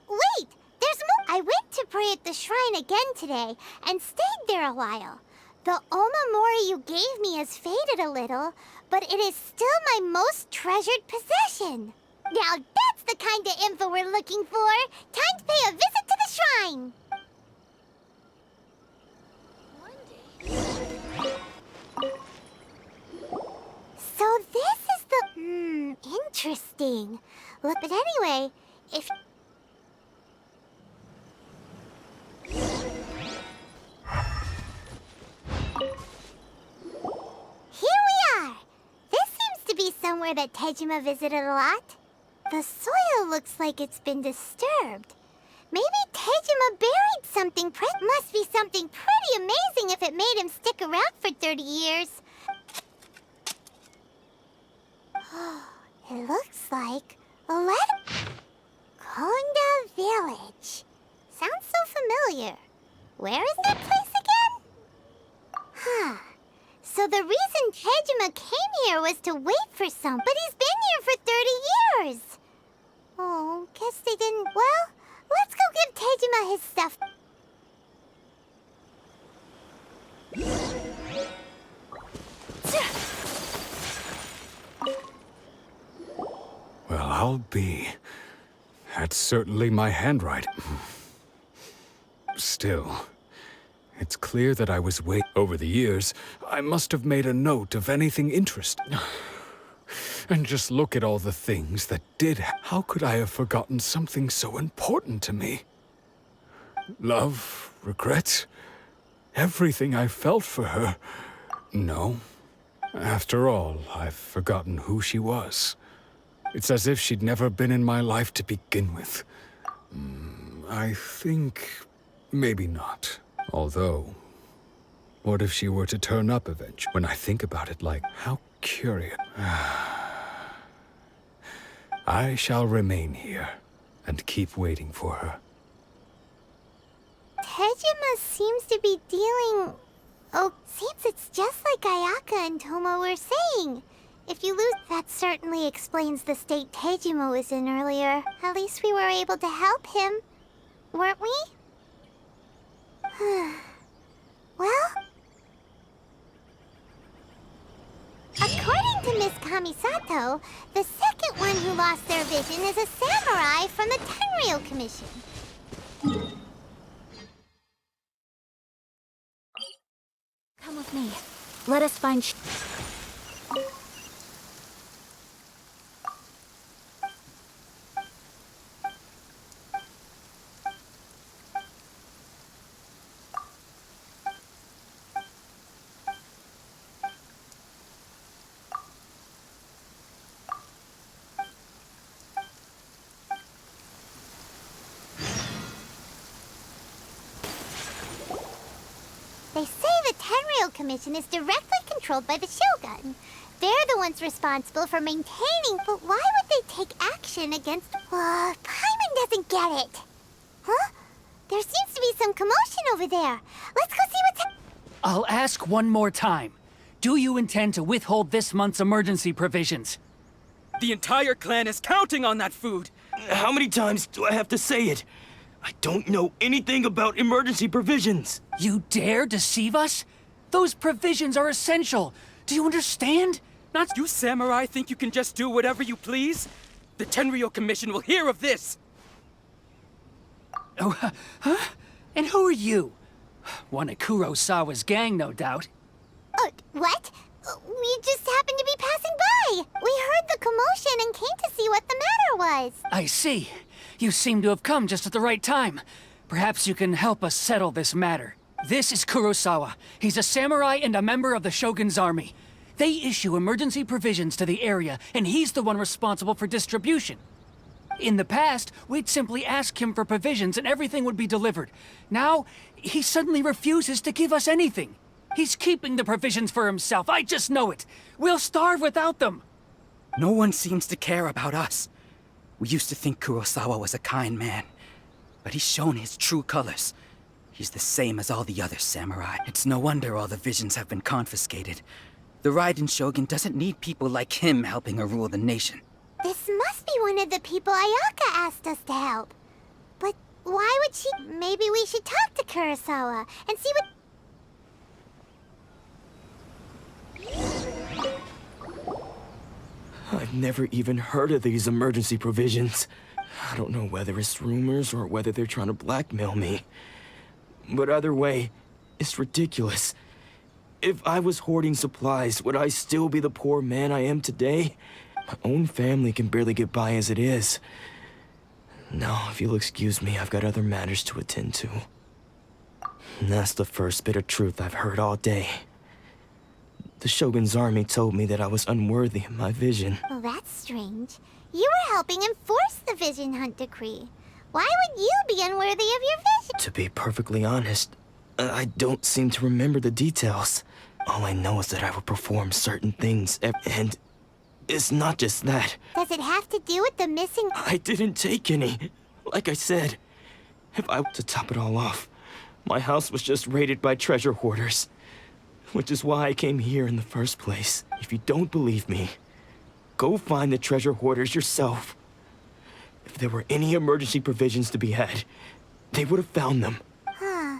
Wait! There's more! I went to pray at the shrine again today, and stayed there a while. The Omamori you gave me has faded a little, but it is still my most treasured possession. Now that's the kind of info we're looking for! Time to pay a visit to the shrine! So this is the... interesting. Look, but anyway, if... Here we are! This seems to be somewhere that Tejima visited a lot. The soil looks like it's been disturbed. Maybe Tejima buried something must be something pretty amazing if it made him stick around for 30 years. It looks like a letter. Konda Village. Sounds so familiar. Where is that place again? So the reason Tejima came here was to wait for some, but he's been here for 30 years. Oh, guess they didn't. Well, let's go give Tejima his stuff. Well, I'll be. That's certainly my handwriting. Still, it's clear that I was over the years, I must have made a note of anything interesting. And just look at all the things that did. How could I have forgotten something so important to me? Love, regret, everything I felt for her. No. After all, I've forgotten who she was. It's as if she'd never been in my life to begin with. I think maybe not. Although, what if she were to turn up eventually? When I think about it, like, how Curious. I shall remain here and keep waiting for her. Tejima seems to be dealing... Oh, seems it's just like Ayaka and Toma were saying. If you lose, that certainly explains the state Tejima was in earlier. At least we were able to help him, weren't we? Well... According to Miss Kamisato, the second one who lost their vision is a samurai from the Tenryou Commission. Come with me. Let us find... They say the Tenryou Commission is directly controlled by the Shogun. They're the ones responsible for maintaining, but why would they take action against... Paimon doesn't get it. Huh? There seems to be some commotion over there. Let's go see what's... I'll ask one more time. Do you intend to withhold this month's emergency provisions? The entire clan is counting on that food. How many times do I have to say it? I don't know anything about emergency provisions. You dare deceive us? Those provisions are essential. Do you understand? Not you samurai think you can just do whatever you please? The Tenryou Commission will hear of this. Oh, huh? And who are you? One of Kurosawa's gang, no doubt. What? We just happened to be passing by. We heard the commotion and came to see what the matter was. I see. You seem to have come just at the right time. Perhaps you can help us settle this matter. This is Kurosawa. He's a samurai and a member of the Shogun's army. They issue emergency provisions to the area, and he's the one responsible for distribution. In the past, we'd simply ask him for provisions and everything would be delivered. Now, he suddenly refuses to give us anything. He's keeping the provisions for himself. I just know it. We'll starve without them. No one seems to care about us. We used to think Kurosawa was a kind man, but he's shown his true colors. He's the same as all the other samurai. It's no wonder all the visions have been confiscated. The Raiden Shogun doesn't need people like him helping her rule the nation. This must be one of the people Ayaka asked us to help. But why would she... Maybe we should talk to Kurosawa and see what... I've never even heard of these emergency provisions. I don't know whether it's rumors or whether they're trying to blackmail me. But either way, it's ridiculous. If I was hoarding supplies, would I still be the poor man I am today? My own family can barely get by as it is. Now, if you'll excuse me, I've got other matters to attend to. And that's the first bit of truth I've heard all day. The Shogun's army told me that I was unworthy of my vision. Well, that's strange. You were helping enforce the Vision Hunt Decree. Why would you be unworthy of your vision? To be perfectly honest, I don't seem to remember the details. All I know is that I will perform certain things, and it's not just that. Does it have to do with the missing... I didn't take any. Like I said, if I were to top it all off, my house was just raided by treasure hoarders. Which is why I came here in the first place. If you don't believe me, go find the treasure hoarders yourself. If there were any emergency provisions to be had, they would have found them. Huh.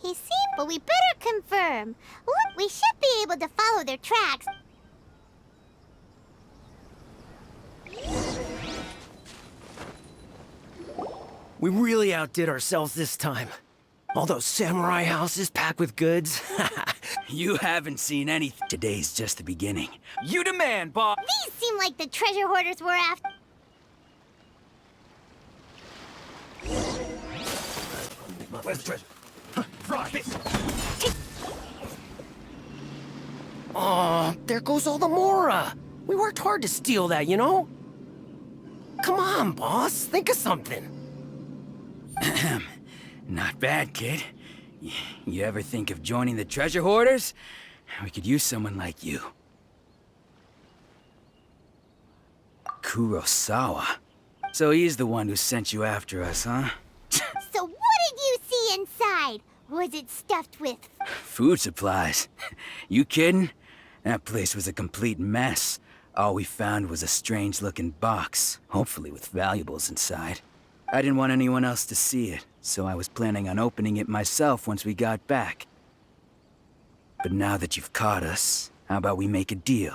He seemed... But we better confirm. Look, we should be able to follow their tracks. We really outdid ourselves this time. All those samurai houses packed with goods. You haven't seen anything. Today's just the beginning. You demand, boss. These seem like the treasure hoarders we're after. Where's the treasure? Right. Oh, there goes all the Mora. We worked hard to steal that, you know? Come on, boss. Think of something. Not bad, kid. You ever think of joining the treasure hoarders? We could use someone like you. Kurosawa. So he's the one who sent you after us, huh? So what did you see inside? Was it stuffed with... Food supplies? You kidding? That place was a complete mess. All we found was a strange-looking box, hopefully with valuables inside. I didn't want anyone else to see it, so I was planning on opening it myself once we got back. But now that you've caught us, how about we make a deal?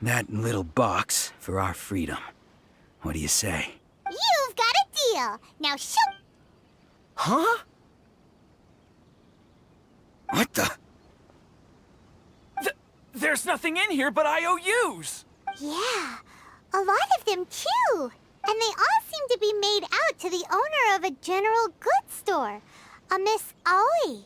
That little box for our freedom. What do you say? You've got a deal. Now shoot! Huh? What the? There's nothing in here but IOUs! Yeah, a lot of them too. And they all seem to be made out to the owner of a general goods store, a Miss Aoi.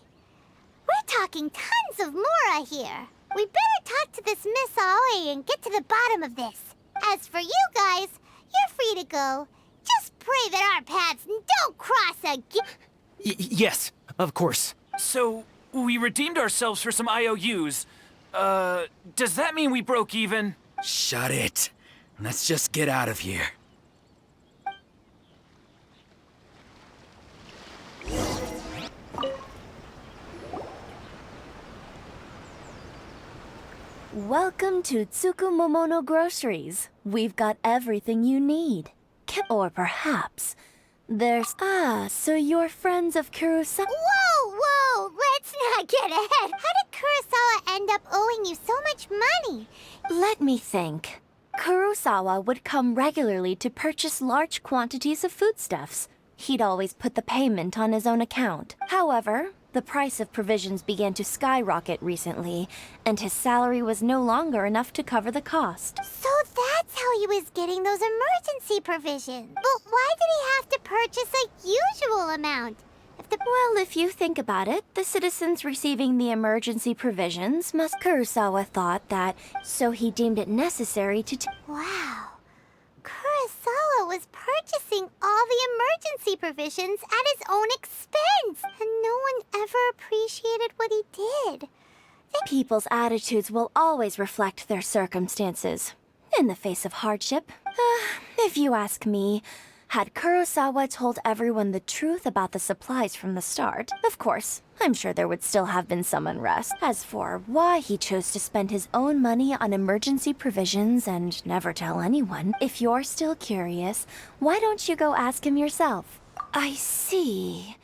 We're talking tons of Mora here. We better talk to this Miss Aoi and get to the bottom of this. As for you guys, you're free to go. Just pray that our paths don't cross again. Yes, of course. So, we redeemed ourselves for some IOUs. Does that mean we broke even? Shut it. Let's just get out of here. Welcome to Tsukumomono Groceries. We've got everything you need. Or perhaps there's... Ah, so you're friends of Kurosawa... Whoa! Let's not get ahead. How did Kurosawa end up owing you so much money? Let me think. Kurosawa would come regularly to purchase large quantities of foodstuffs. He'd always put the payment on his own account. However, the price of provisions began to skyrocket recently, and his salary was no longer enough to cover the cost. So that's how he was getting those emergency provisions. But why did he have to purchase a usual amount? Well, if you think about it, the citizens receiving the emergency provisions must... Kurosawa thought that, so he deemed it necessary to... Wow. Kurosawa was purchasing all the emergency provisions at his own expense, and no one ever appreciated what he did. People's attitudes will always reflect their circumstances, in the face of hardship. If you ask me, had Kurosawa told everyone the truth about the supplies from the start, of course, I'm sure there would still have been some unrest. As for why he chose to spend his own money on emergency provisions and never tell anyone, if you're still curious, why don't you go ask him yourself? I see.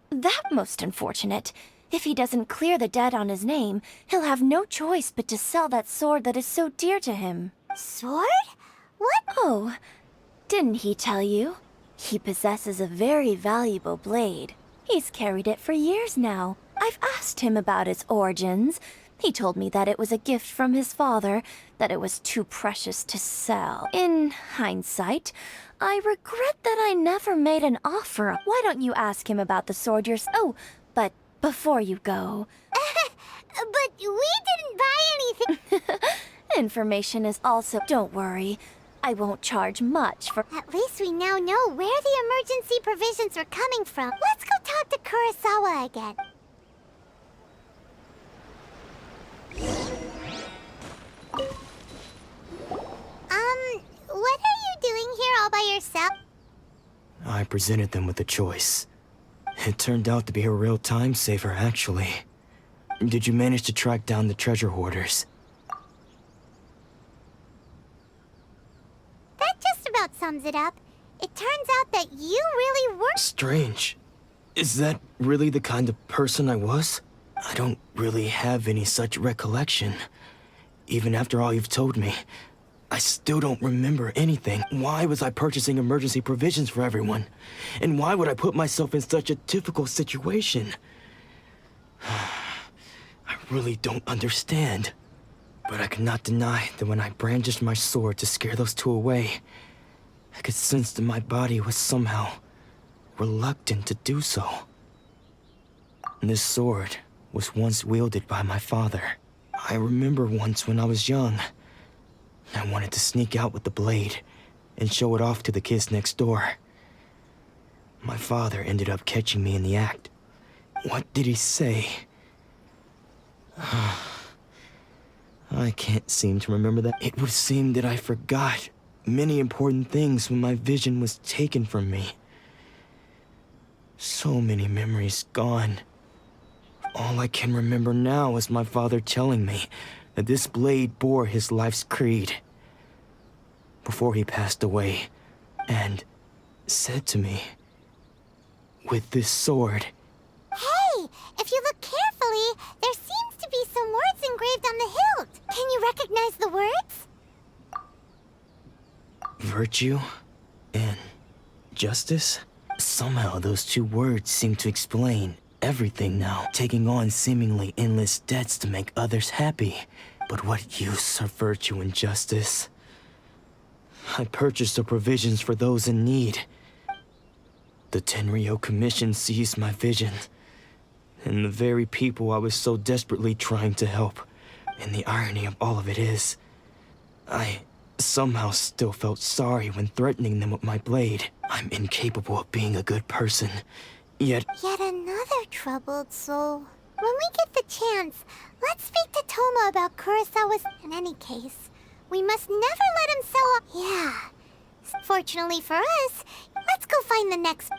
That most unfortunate. If he doesn't clear the debt on his name, he'll have no choice but to sell that sword that is so dear to him. Sword? What? Oh, didn't he tell you? He possesses a very valuable blade. He's carried it for years now. I've asked him about its origins. He told me that it was a gift from his father, that it was too precious to sell. In hindsight, I regret that I never made an offer. Why don't you ask him about the sword yourself? Oh, but before you go... But we didn't buy anything. Information is also... Don't worry. I won't charge much for... At least we now know where the emergency provisions are coming from. Let's go talk to Kurosawa again. What are you doing here all by yourself? I presented them with a choice. It turned out to be a real time saver, actually. Did you manage to track down the treasure hoarders? That just about sums it up. It turns out that you really were... Strange. Is that really the kind of person I was? I don't really have any such recollection. Even after all you've told me, I still don't remember anything. Why was I purchasing emergency provisions for everyone? And why would I put myself in such a difficult situation? I really don't understand. But I cannot deny that when I brandished my sword to scare those two away, I could sense that my body was somehow reluctant to do so. This sword was once wielded by my father. I remember once when I was young, I wanted to sneak out with the blade and show it off to the kids next door. My father ended up catching me in the act. What did he say? I can't seem to remember that. It would seem that I forgot many important things when my vision was taken from me. So many memories gone. All I can remember now is my father telling me that this blade bore his life's creed before he passed away, and said to me, with this sword... Hey, if you look carefully, there seems to be some words engraved on the hilt. Can you recognize the words? Virtue and justice? Somehow those two words seem to explain everything now, taking on seemingly endless debts to make others happy. But what use are virtue and justice? I purchased the provisions for those in need. The Tenryo Commission seized my vision, and the very people I was so desperately trying to help. And the irony of all of it is, I somehow still felt sorry when threatening them with my blade. I'm incapable of being a good person, yet another troubled soul. When we get the chance, let's speak to Toma about Kurosawa's... In any case, we must never let him sell... Yeah. Fortunately for us, let's go find the next...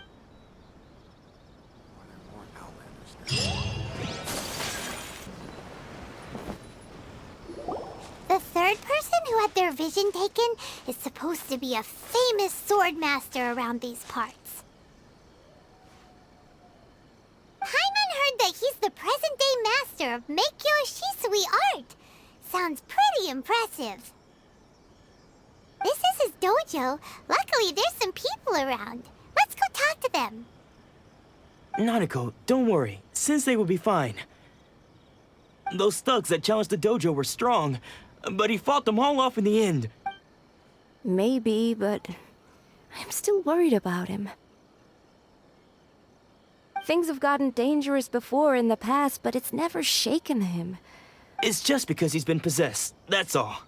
The third person who had their vision taken is supposed to be a famous sword master around these parts. Paimon heard that he's the present-day master of Meikyo Shisui art. Sounds pretty impressive. This is his dojo. Luckily, there's some people around. Let's go talk to them. Nanako, don't worry. Sensei will be fine. Those thugs that challenged the dojo were strong, but he fought them all off in the end. Maybe, but I'm still worried about him. Things have gotten dangerous before in the past, but it's never shaken him. It's just because he's been possessed, that's all.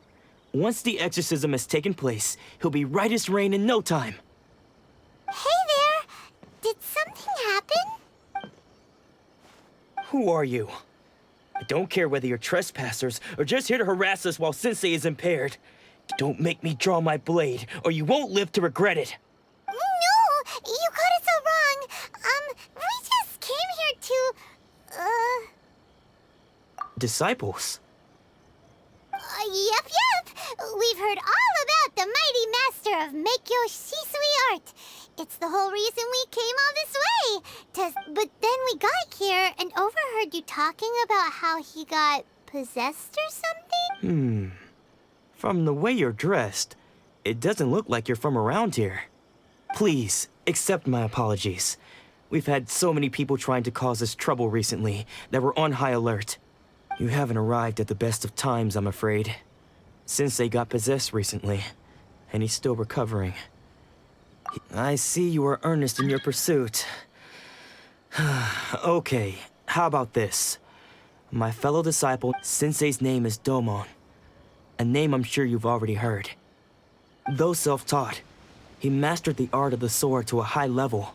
Once the exorcism has taken place, he'll be right as rain in no time. Hey there! Did something happen? Who are you? I don't care whether you're trespassers or just here to harass us while Sensei is impaired. Don't make me draw my blade, or you won't live to regret it. No! You got it so wrong. We just came here to... Disciples? Yep. We've heard all about the mighty master of Meikyo Shisui art. It's the whole reason we came all this way. But then we got here and overheard you talking about how he got possessed or something? From the way you're dressed, it doesn't look like you're from around here. Please, accept my apologies. We've had so many people trying to cause us trouble recently that we're on high alert. You haven't arrived at the best of times, I'm afraid. Sensei got possessed recently, and he's still recovering. I see you are earnest in your pursuit. Okay, how about this? My fellow disciple, Sensei's name is Domon. A name I'm sure you've already heard. Though self-taught, he mastered the art of the sword to a high level.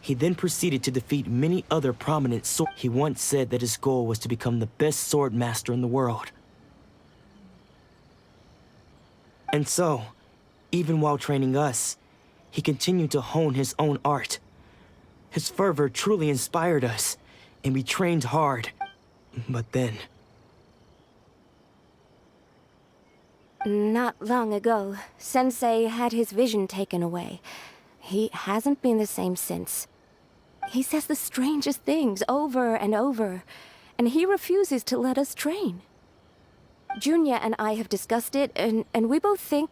He then proceeded to defeat many other prominent swords. He once said that his goal was to become the best sword master in the world. And so, even while training us, he continued to hone his own art. His fervor truly inspired us, and we trained hard. But then... Not long ago, Sensei had his vision taken away. He hasn't been the same since. He says the strangest things over and over, and he refuses to let us train. Junya and I have discussed it, and we both think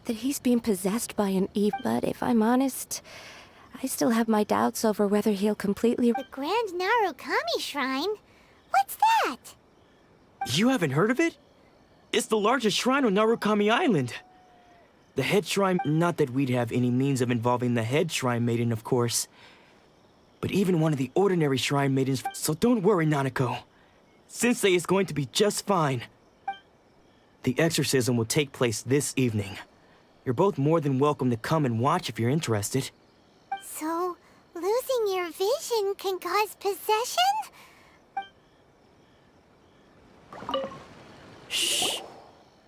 that he's being possessed by an evil. But if I'm honest, I still have my doubts over whether he'll completely... The Grand Narukami Shrine? What's that? You haven't heard of it? It's the largest shrine on Narukami Island. The head shrine... Not that we'd have any means of involving the head shrine maiden, of course. But even one of the ordinary shrine maidens... So don't worry, Nanako. Sensei is going to be just fine. The exorcism will take place this evening. You're both more than welcome to come and watch if you're interested. So, losing your vision can cause possession? Shh.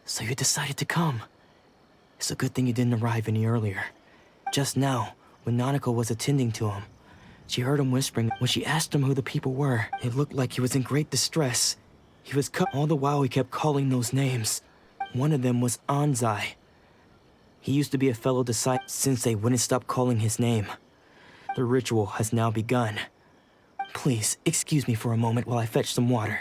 So you decided to come. It's a good thing you didn't arrive any earlier. Just now, when Nanako was attending to him, she heard him whispering. When she asked him who the people were, it looked like he was in great distress. He was cut. All the while he kept calling those names. One of them was Anzai. He used to be a fellow disciple. Sensei wouldn't stop calling his name. The ritual has now begun. Please, excuse me for a moment while I fetch some water.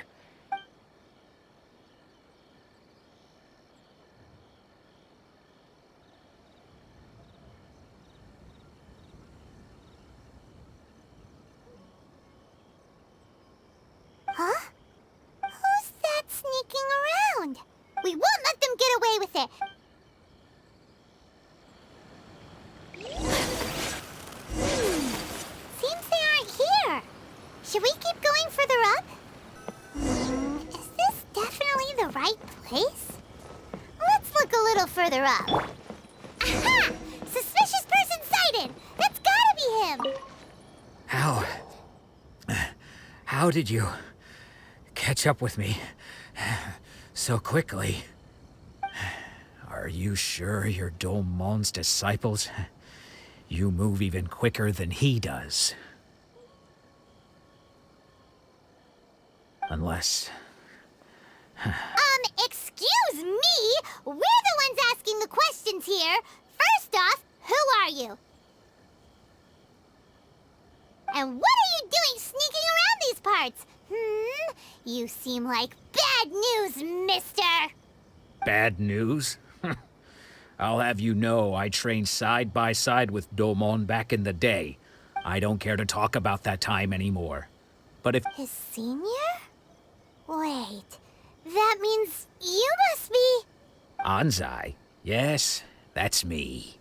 Huh? Who's that sneaking around? We won't let them get away with it. Seems they aren't here. Should we keep going further up? Is this definitely the right place? Let's look a little further up. Aha! Suspicious person sighted! That's gotta be him! How did you catch up with me so quickly? Are you sure you're Domon's disciples? You move even quicker than he does. Unless... Excuse me? We're the ones asking the questions here. First off, who are you? And what are you doing sneaking around these parts? You seem like bad news, mister! Bad news? I'll have you know I trained side by side with Domon back in the day. I don't care to talk about that time anymore. But if... His senior? Wait, that means you must be... Anzai? Yes, that's me.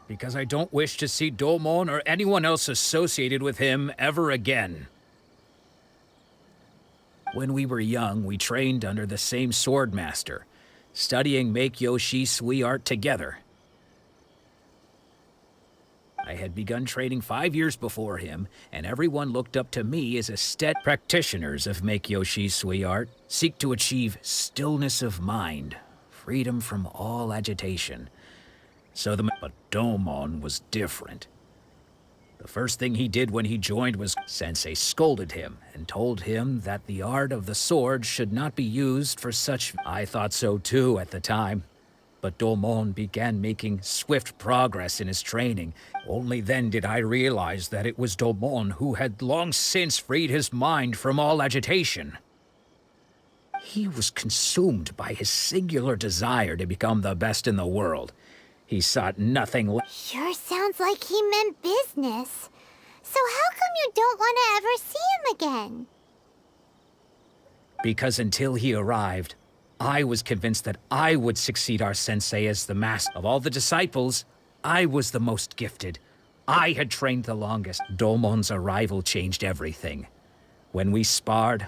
Because I don't wish to see Domon or anyone else associated with him ever again. When we were young, we trained under the same swordmaster, studying Make-Yoshi Sui art together. I had begun training 5 years before him, and everyone looked up to me as a steady practitioners of Make-Yoshi Sui art seek to achieve stillness of mind, freedom from all agitation. But Domon was different. The first thing he did when he joined was Sensei scolded him and told him that the art of the sword should not be used for such... I thought so too at the time. But Domon began making swift progress in his training. Only then did I realize that it was Domon who had long since freed his mind from all agitation. He was consumed by his singular desire to become the best in the world. He sought nothing less. Sure sounds like he meant business. So how come you don't want to ever see him again? Because until he arrived, I was convinced that I would succeed our sensei as the master. Of all the disciples, I was the most gifted. I had trained the longest. Domon's arrival changed everything. When we sparred,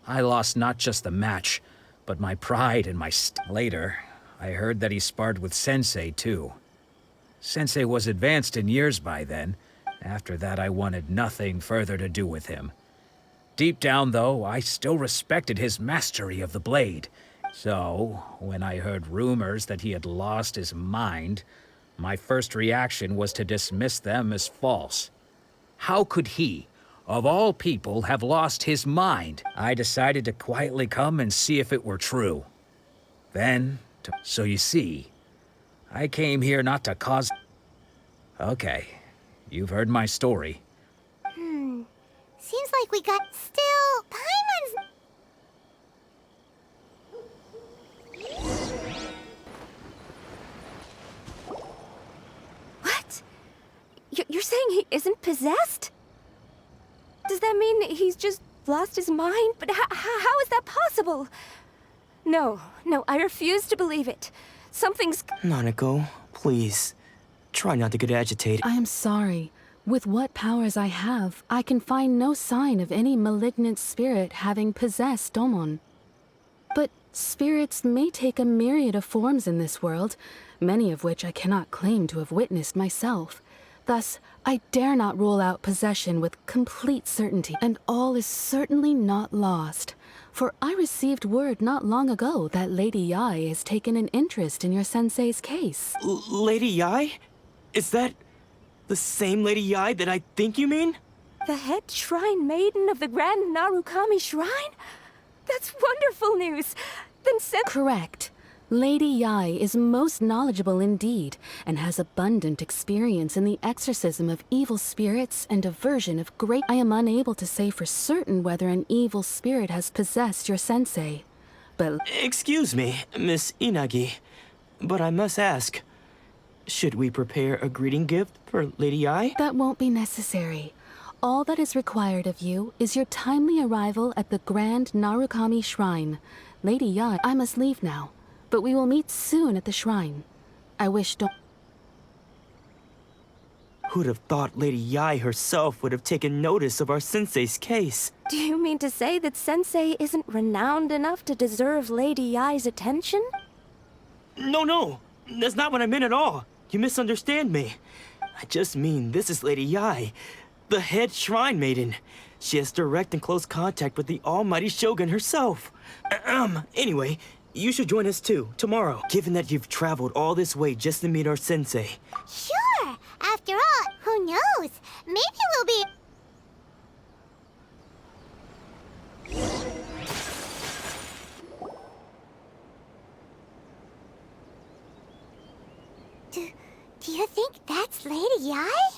I lost not just the match, but my pride and my later, I heard that he sparred with Sensei, too. Sensei was advanced in years by then. After that, I wanted nothing further to do with him. Deep down, though, I still respected his mastery of the blade. So, when I heard rumors that he had lost his mind, my first reaction was to dismiss them as false. How could he, of all people, have lost his mind? I decided to quietly come and see if it were true. Then... So you see, I came here not to cause... Okay, you've heard my story. Seems like we got... Still, Paimon's... What? You're saying he isn't possessed? Does that mean he's just lost his mind? But how is that possible? No, I refuse to believe it. Something's... Nanako, please. Try not to get agitated. I am sorry. With what powers I have, I can find no sign of any malignant spirit having possessed Domon. But spirits may take a myriad of forms in this world, many of which I cannot claim to have witnessed myself. Thus, I dare not rule out possession with complete certainty, and all is certainly not lost. For I received word not long ago that Lady Yai has taken an interest in your sensei's case. Lady Yai? Is that the same Lady Yai that I think you mean? The head shrine maiden of the Grand Narukami Shrine? That's wonderful news. Then Correct. Lady Yai is most knowledgeable indeed, and has abundant experience in the exorcism of evil spirits and aversion of great... I am unable to say for certain whether an evil spirit has possessed your sensei, but... Excuse me, Miss Inagi, but I must ask, should we prepare a greeting gift for Lady Yai? That won't be necessary. All that is required of you is your timely arrival at the Grand Narukami Shrine. Lady Yai, I must leave now, but we will meet soon at the shrine. I wish Who'd have thought Lady Yai herself would have taken notice of our sensei's case? Do you mean to say that Sensei isn't renowned enough to deserve Lady Yai's attention? No, that's not what I meant at all. You misunderstand me. I just mean this is Lady Yai, the head shrine maiden. She has direct and close contact with the almighty Shogun herself. Anyway, you should join us too, tomorrow, given that you've traveled all this way just to meet our sensei. Sure! After all, who knows? Maybe we'll be... Do you think that's Lady Yai?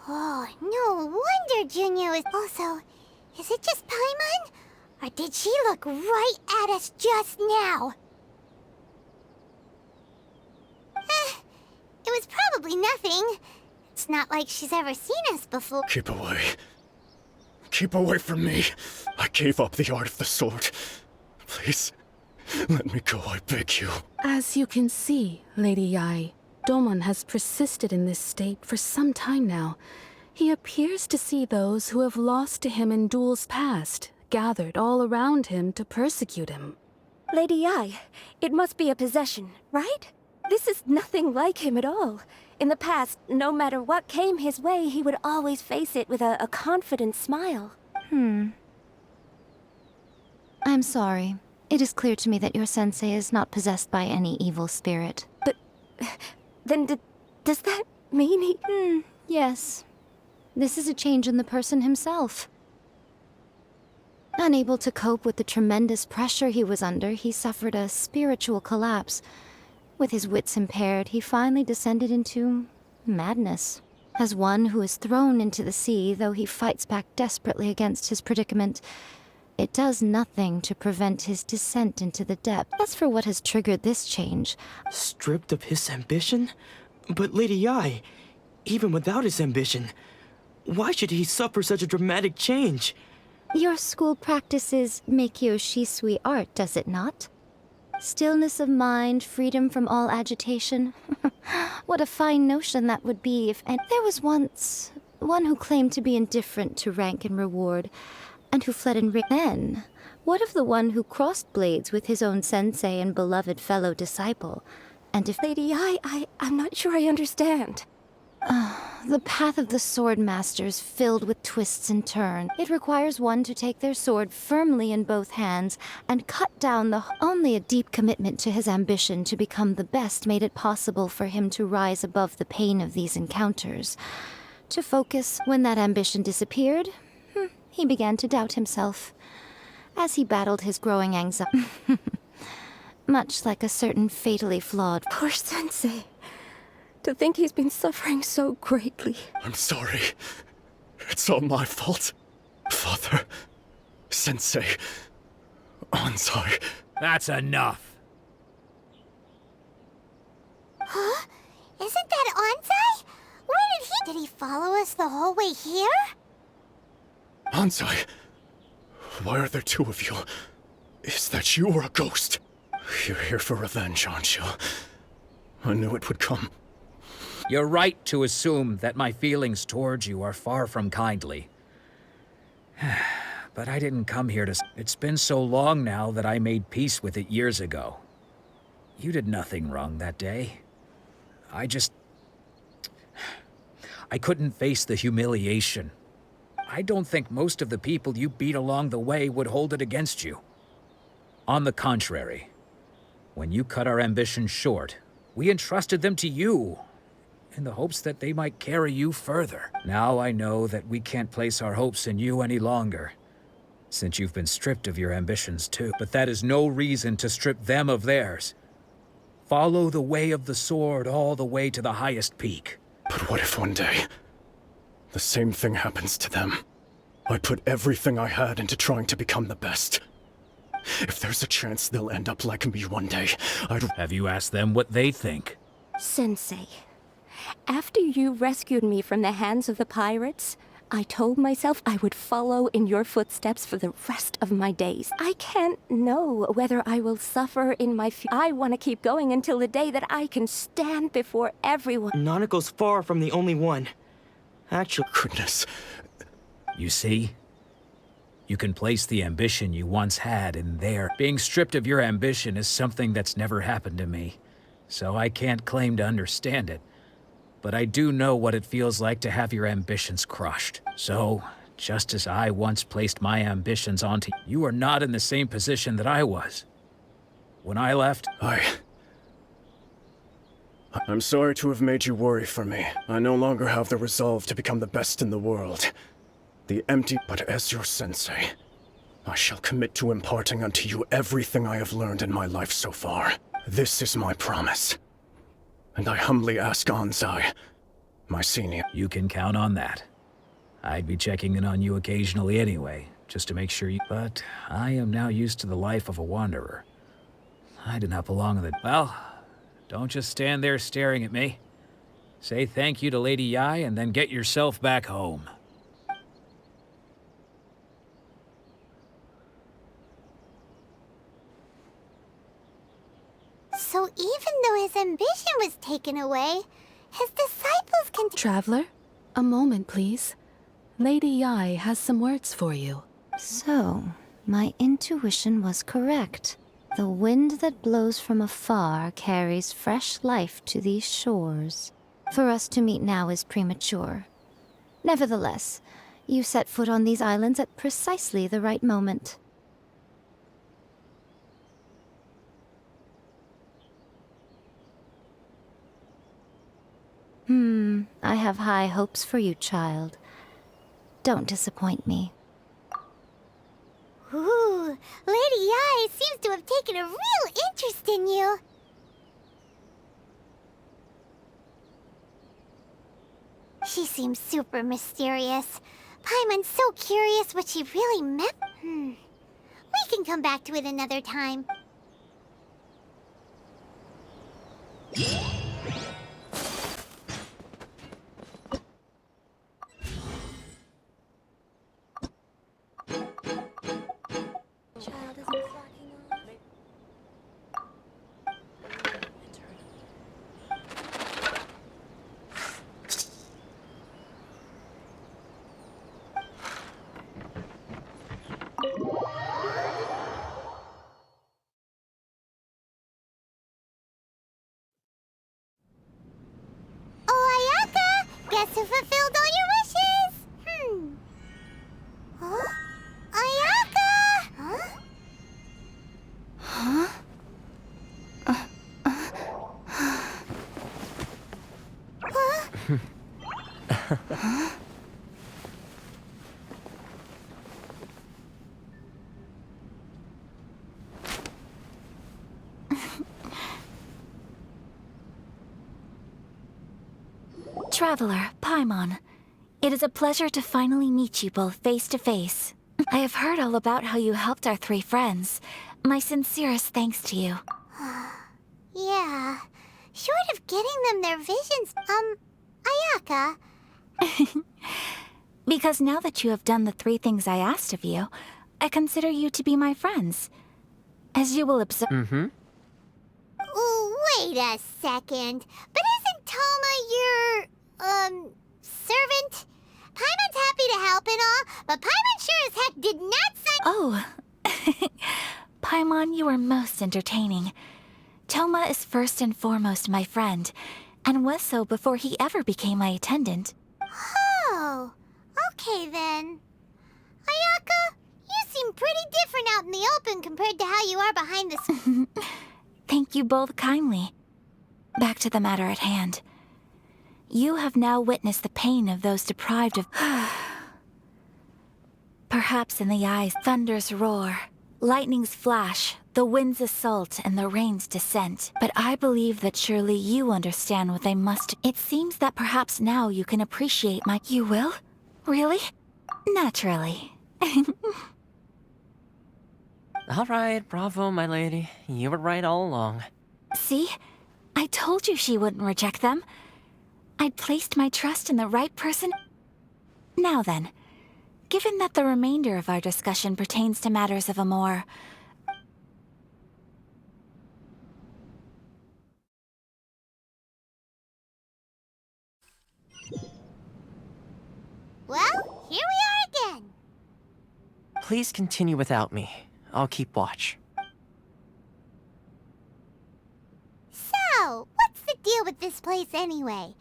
Oh, no wonder Junyo is... Also, is it just Paimon? Or did she look right at us just now? It was probably nothing. It's not like she's ever seen us before. Keep away. Keep away from me. I gave up the art of the sword. Please, let me go, I beg you. As you can see, Lady Yai, Domon has persisted in this state for some time now. He appears to see those who have lost to him in duels past, gathered all around him to persecute him. Lady Yai, it must be a possession, right? This is nothing like him at all. In the past, no matter what came his way, he would always face it with a confident smile. I'm sorry. It is clear to me that your sensei is not possessed by any evil spirit. But... then does that mean he... Yes. This is a change in the person himself. Unable to cope with the tremendous pressure he was under, he suffered a spiritual collapse. With his wits impaired, he finally descended into madness. As one who is thrown into the sea, though he fights back desperately against his predicament, it does nothing to prevent his descent into the depth. As for what has triggered this change... Stripped of his ambition? But Lady Yai, even without his ambition, why should he suffer such a dramatic change? Your school practices Meikyo Shisui art, does it not? Stillness of mind, freedom from all agitation. What a fine notion that would be if... And there was once one who claimed to be indifferent to rank and reward, and who fled in... Then, what of the one who crossed blades with his own sensei and beloved fellow disciple? And if... Lady Yai, I'm not sure I understand. The path of the sword masters filled with twists and turns. It requires one to take their sword firmly in both hands and cut down the... Only a deep commitment to his ambition to become the best made it possible for him to rise above the pain of these encounters. To focus, when that ambition disappeared, he began to doubt himself. As he battled his growing anxiety. Much like a certain fatally flawed... Poor sensei. To think he's been suffering so greatly. I'm sorry. It's all my fault. Father, Sensei, Anzai. That's enough. Huh? Isn't that Anzai? Where did he follow us the whole way here? Anzai, why are there two of you? Is that you or a ghost? You're here for revenge, aren't you? I knew it would come. You're right to assume that my feelings towards you are far from kindly. But I didn't come here to... It's been so long now that I made peace with it years ago. You did nothing wrong that day. I couldn't face the humiliation. I don't think most of the people you beat along the way would hold it against you. On the contrary, when you cut our ambitions short, we entrusted them to you, in the hopes that they might carry you further. Now I know that we can't place our hopes in you any longer, since you've been stripped of your ambitions too. But that is no reason to strip them of theirs. Follow the way of the sword all the way to the highest peak. But what if one day, the same thing happens to them? I put everything I had into trying to become the best. If there's a chance they'll end up like me one day, I'd... Have you asked them what they think? Sensei, after you rescued me from the hands of the pirates, I told myself I would follow in your footsteps for the rest of my days. I can't know whether I will suffer in my I want to keep going until the day that I can stand before everyone. Nanako's far from the only one. Actually... Goodness. You see? You can place the ambition you once had in there. Being stripped of your ambition is something that's never happened to me, so I can't claim to understand it. But I do know what it feels like to have your ambitions crushed. So, just as I once placed my ambitions onto you, you are not in the same position that I was. When I left... I'm sorry to have made you worry for me. I no longer have the resolve to become the best in the world. The empty... But as your sensei, I shall commit to imparting unto you everything I have learned in my life so far. This is my promise. And I humbly ask Anzai, my senior... You can count on that. I'd be checking in on you occasionally anyway, just to make sure you... But I am now used to the life of a wanderer. I do not belong in the... Well, don't just stand there staring at me. Say thank you to Lady Yai and then get yourself back home. So even though his ambition was taken away, his disciples can... Traveler, a moment, please. Lady Yai has some words for you. So, my intuition was correct. The wind that blows from afar carries fresh life to these shores. For us to meet now is premature. Nevertheless, you set foot on these islands at precisely the right moment. I have high hopes for you, child. Don't disappoint me. Ooh, Lady Yai seems to have taken a real interest in you. She seems super mysterious. Paimon's so curious what she really meant. We can come back to it another time. Guess who fulfilled all your wishes? Huh? Ayaka! Huh? Huh? Traveler, Paimon, it is a pleasure to finally meet you both face to face. I have heard all about how you helped our three friends. My sincerest thanks to you. Yeah, short of getting them their visions, Ayaka. Because now that you have done the three things I asked of you, I consider you to be my friends. As you will observe... Ooh, wait a second. But isn't Toma your, servant? Paimon's happy to help and all, but Paimon sure as heck did not sign— Oh. Paimon, you are most entertaining. Toma is first and foremost my friend, and was so before he ever became my attendant. Oh, okay then. pretty different out in the open compared to how you are behind the... Thank you both kindly. Back to the matter at hand. You have now witnessed the pain of those deprived of... Perhaps in the eyes, thunder's roar, lightning's flash, the wind's assault, and the rain's descent. But I believe that surely you understand what they must... It seems that perhaps now you can appreciate my... You will? Really? Naturally. All right, bravo, my lady. You were right all along. See? I told you she wouldn't reject them. I'd placed my trust in the right person. Now then, given that the remainder of our discussion pertains to matters of a more... Well, here we are again. Please continue without me. I'll keep watch. So, what's the deal with this place anyway?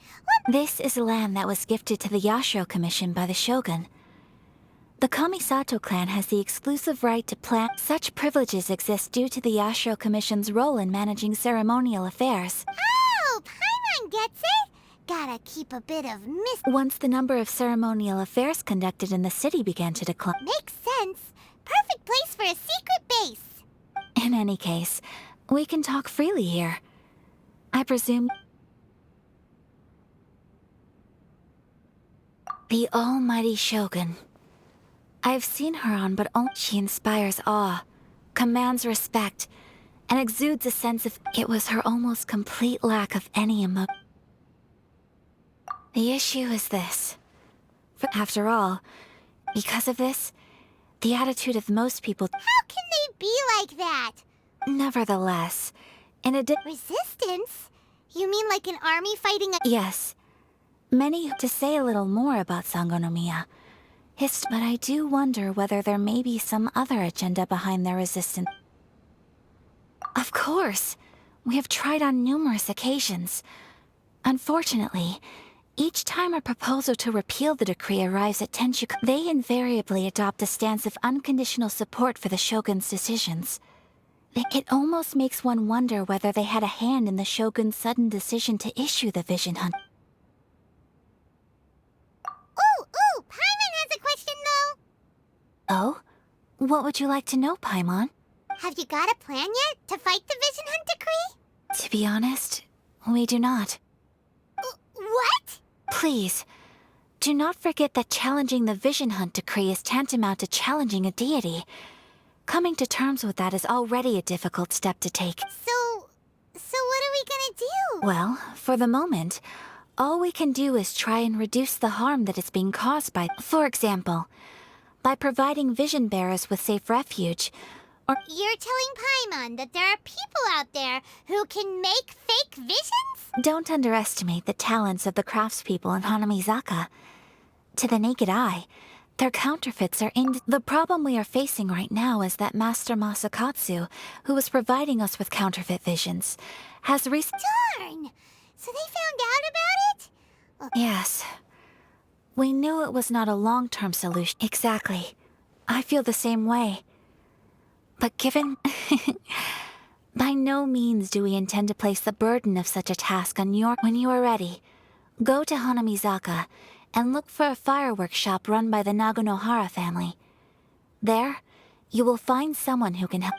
This is land that was gifted to the Yashiro Commission by the Shogun. The Kamisato clan has the exclusive right to plant. Such privileges exist due to the Yashiro Commission's role in managing ceremonial affairs. Oh, Paimon gets it! Gotta keep a bit of Once the number of ceremonial affairs conducted in the city began to decline. Makes sense. Perfect place for a secret base. In any case, we can talk freely here. I presume... The almighty Shogun. I've seen her on, but only she inspires awe, commands respect, and exudes a sense of... It was her almost complete lack of any emotion. The issue is this. After all, because of this, the attitude of most people... How can they be like that? Nevertheless, in a Resistance? You mean like an army fighting a... Yes. Many to say a little more about Sangonomiya. But I do wonder whether there may be some other agenda behind their resistance. Of course. We have tried on numerous occasions. Unfortunately, each time a proposal to repeal the decree arrives at Tenchuku, they invariably adopt a stance of unconditional support for the Shogun's decisions. It almost makes one wonder whether they had a hand in the Shogun's sudden decision to issue the Vision Hunt. Ooh, Paimon has a question though. Oh? What would you like to know, Paimon? Have you got a plan yet to fight the Vision Hunt decree? To be honest, we do not. What? Please, do not forget that challenging the Vision Hunt decree is tantamount to challenging a deity. Coming to terms with that is already a difficult step to take. So what are we gonna do? Well, for the moment, all we can do is try and reduce the harm that is being caused by... For example, by providing vision bearers with safe refuge, or... You're telling Paimon that there are people out there who can make fake visions? Don't underestimate the talents of the craftspeople in Hanamizaka. To the naked eye, their counterfeits are in... The problem we are facing right now is that Master Masakatsu, who is providing us with counterfeit visions, has Darn! So they found out about it? Yes. We knew it was not a long-term solution. Exactly. I feel the same way. But given... By no means do we intend to place the burden of such a task on your... When you are ready, go to Hanamizaka and look for a fireworks shop run by the Nagonohara family. There, you will find someone who can help...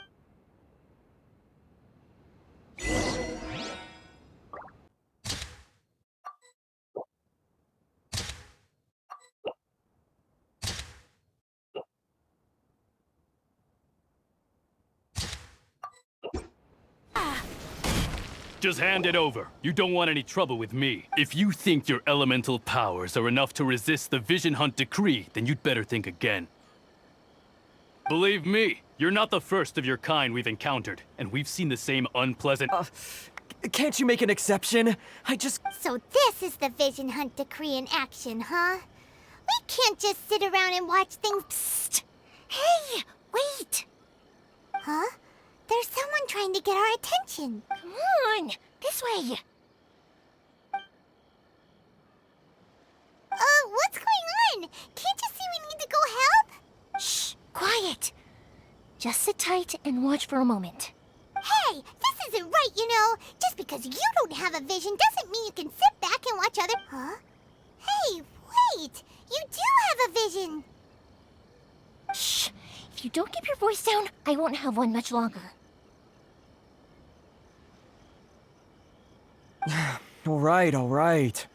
Just hand it over. You don't want any trouble with me. If you think your elemental powers are enough to resist the Vision Hunt decree, then you'd better think again. Believe me, you're not the first of your kind we've encountered, and we've seen the same unpleasant... Can't you make an exception? So this is the Vision Hunt decree in action, huh? We can't just sit around and watch things... Psst! Hey, wait! Huh? There's someone trying to get our attention. Come on, this way. What's going on? Can't you see we need to go help? Shh, quiet. Just sit tight and watch for a moment. Hey, this isn't right, you know. Just because you don't have a vision doesn't mean you can sit back and watch other... Huh? Hey, wait! You do have a vision! Shh! If you don't keep your voice down, I won't have one much longer. All right.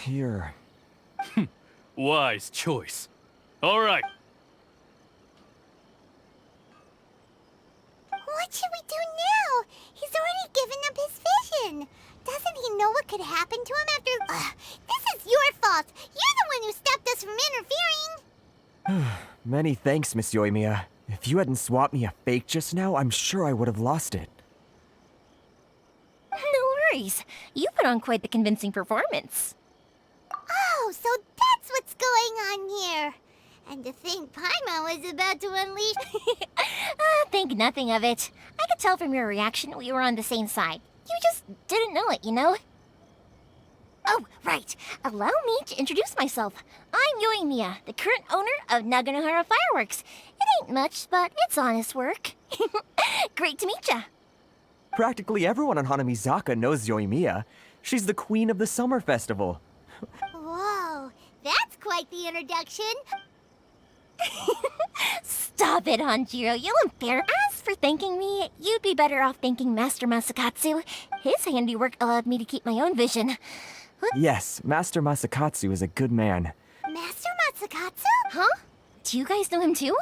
Here. Wise choice. All right. What should we do now? He's already given up his vision. Doesn't he know what could happen to him after... this is your fault. You're the one who stopped us from interfering. Many thanks, Miss Euthymia. If you hadn't swapped me a fake just now, I'm sure I would have lost it. No worries. You put on quite the convincing performance. Oh, so that's what's going on here. And to think Paimon was about to unleash... Think nothing of it. I could tell from your reaction we were on the same side. You just didn't know it, you know? Oh, right. Allow me to introduce myself. I'm Euthymia, the current owner of Naganohara Fireworks. It ain't much, but it's honest work. Great to meet ya. Practically everyone on Hanamizaka knows Euthymia. She's the queen of the summer festival. Whoa, that's quite the introduction. Stop it, Hanjiro. You'll unfair. As for thanking me, you'd be better off thanking Master Masakatsu. His handiwork allowed me to keep my own vision. Yes, Master Masakatsu is a good man. Master Masakatsu? Huh? Do you guys know him too?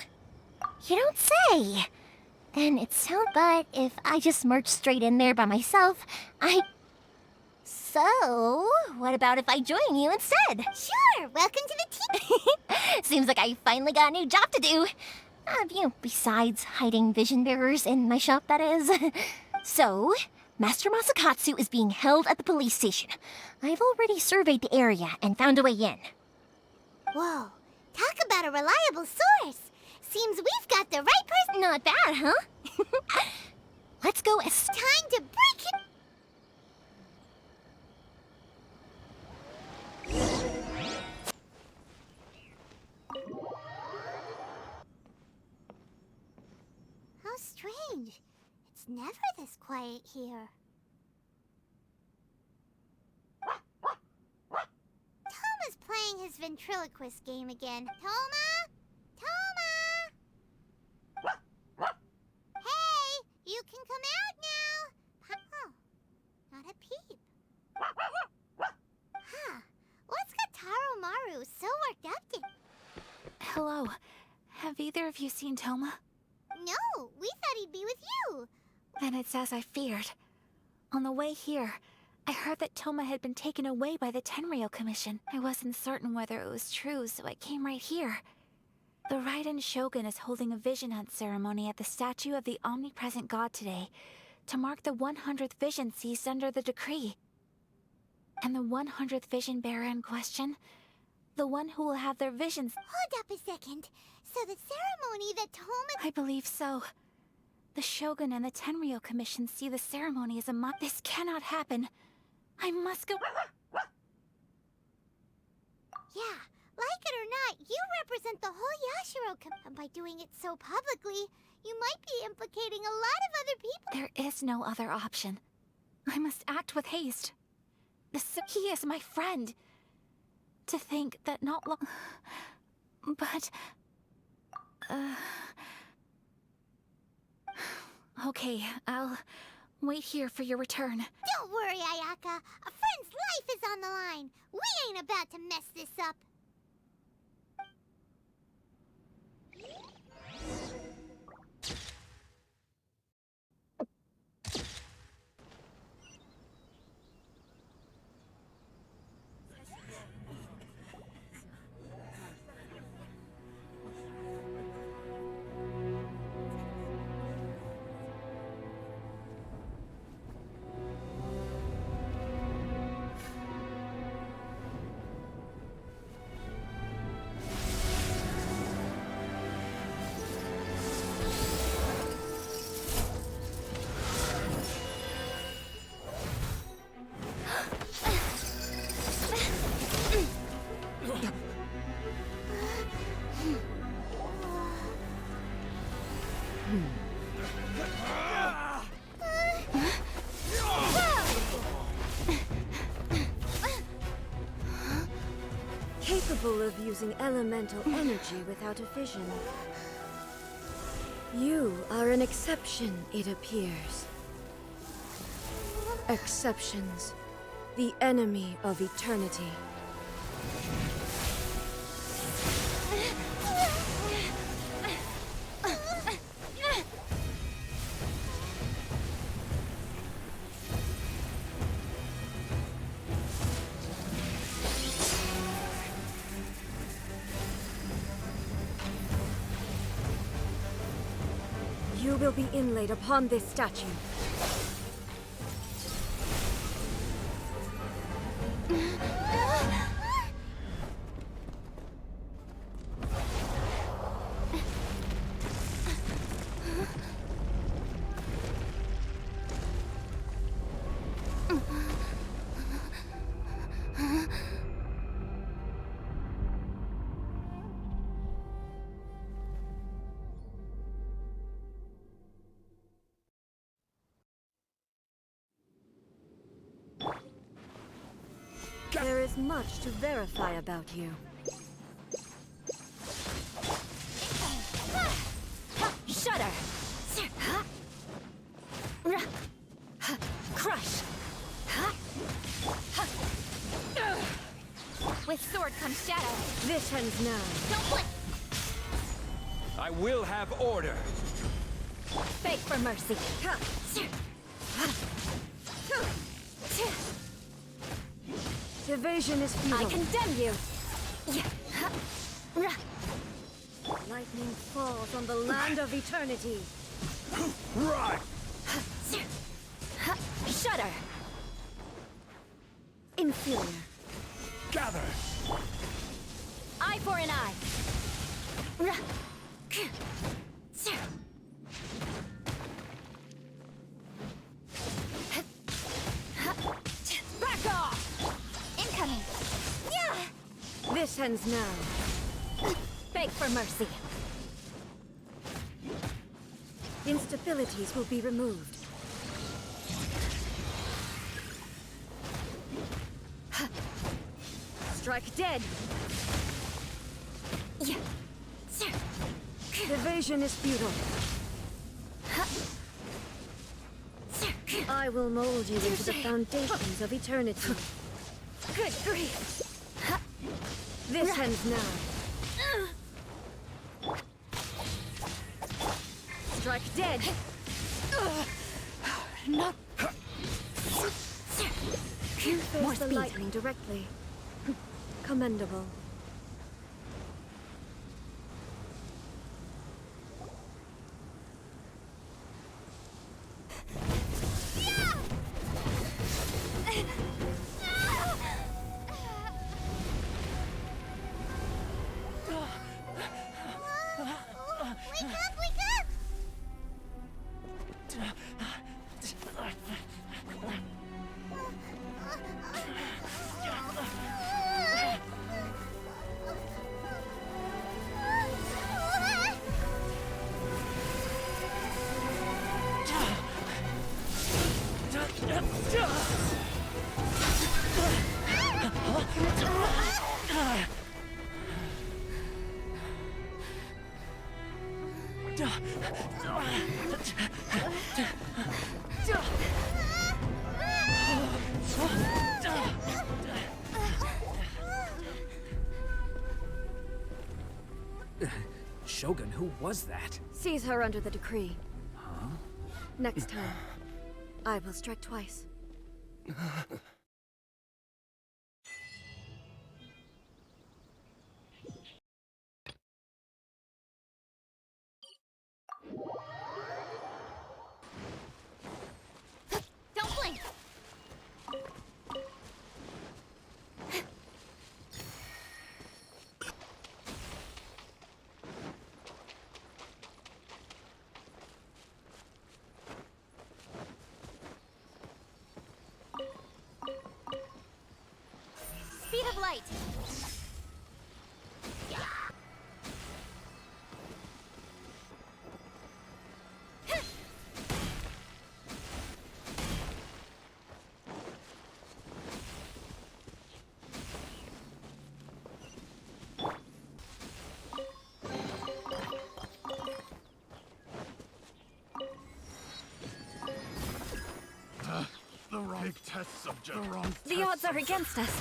You don't say. Then it sounds... But if I just marched straight in there by myself, So, what about if I join you instead? Sure, welcome to the team. Seems like I finally got a new job to do. Besides hiding vision bearers in my shop, that is. So, Master Masakatsu is being held at the police station. I've already surveyed the area and found a way in. Whoa, talk about a reliable source. Seems we've got the right person. Not bad, huh? Let's go. It's time to break it. How strange. It's never this quiet here. Toma's playing his ventriloquist game again. Toma? Toma! Hey, you can come out now. Oh, not a peep. Huh, what's got Taro Maru so worked up to? Hello. Have either of you seen Toma? No, we thought he'd be with you. Then it's as I feared. On the way here, I heard that Toma had been taken away by the Tenryou Commission. I wasn't certain whether it was true, so I came right here. The Raiden Shogun is holding a vision hunt ceremony at the statue of the omnipresent god today to mark the 100th vision seized under the decree. And the 100th vision bearer in question, the one who will have their visions... Hold up a second. So the ceremony that Toma... I believe so. The Shogun and the Tenryou Commission see the ceremony as a mock. This cannot happen. I must go... Yeah, like it or not, you represent the whole Yashiro and by doing it so publicly, you might be implicating a lot of other people. There is no other option. I must act with haste. He is my friend. To think that not long... But... Okay, I'll wait here for your return. Don't worry, Ayaka. A friend's life is on the line. We ain't about to mess this up. using elemental energy without a fission. You are an exception, it appears. Exceptions. The enemy of eternity. You will be inlaid upon this statue. There is much to verify about you. Shudder! Crush! With sword comes shadow. This ends now. Don't blink! I will have order. Beg for mercy. Evasion is futile. I condemn you! Lightning falls on the land of eternity. Right! Shudder! Inferior. Gather! Eye for an eye! Back off! Incoming! Yeah! This ends now. Beg for mercy. Instabilities will be removed. Strike dead! Evasion is futile. I will mold you into the foundations of eternity. Good grief! This ends now. Strike dead! No. You face More the speed. lightning directly. Commendable. Shogun, who was that? Seize her under the decree. Huh? Next time, I will strike twice. Don't blink! Speed of light! test subject. The odds are against us.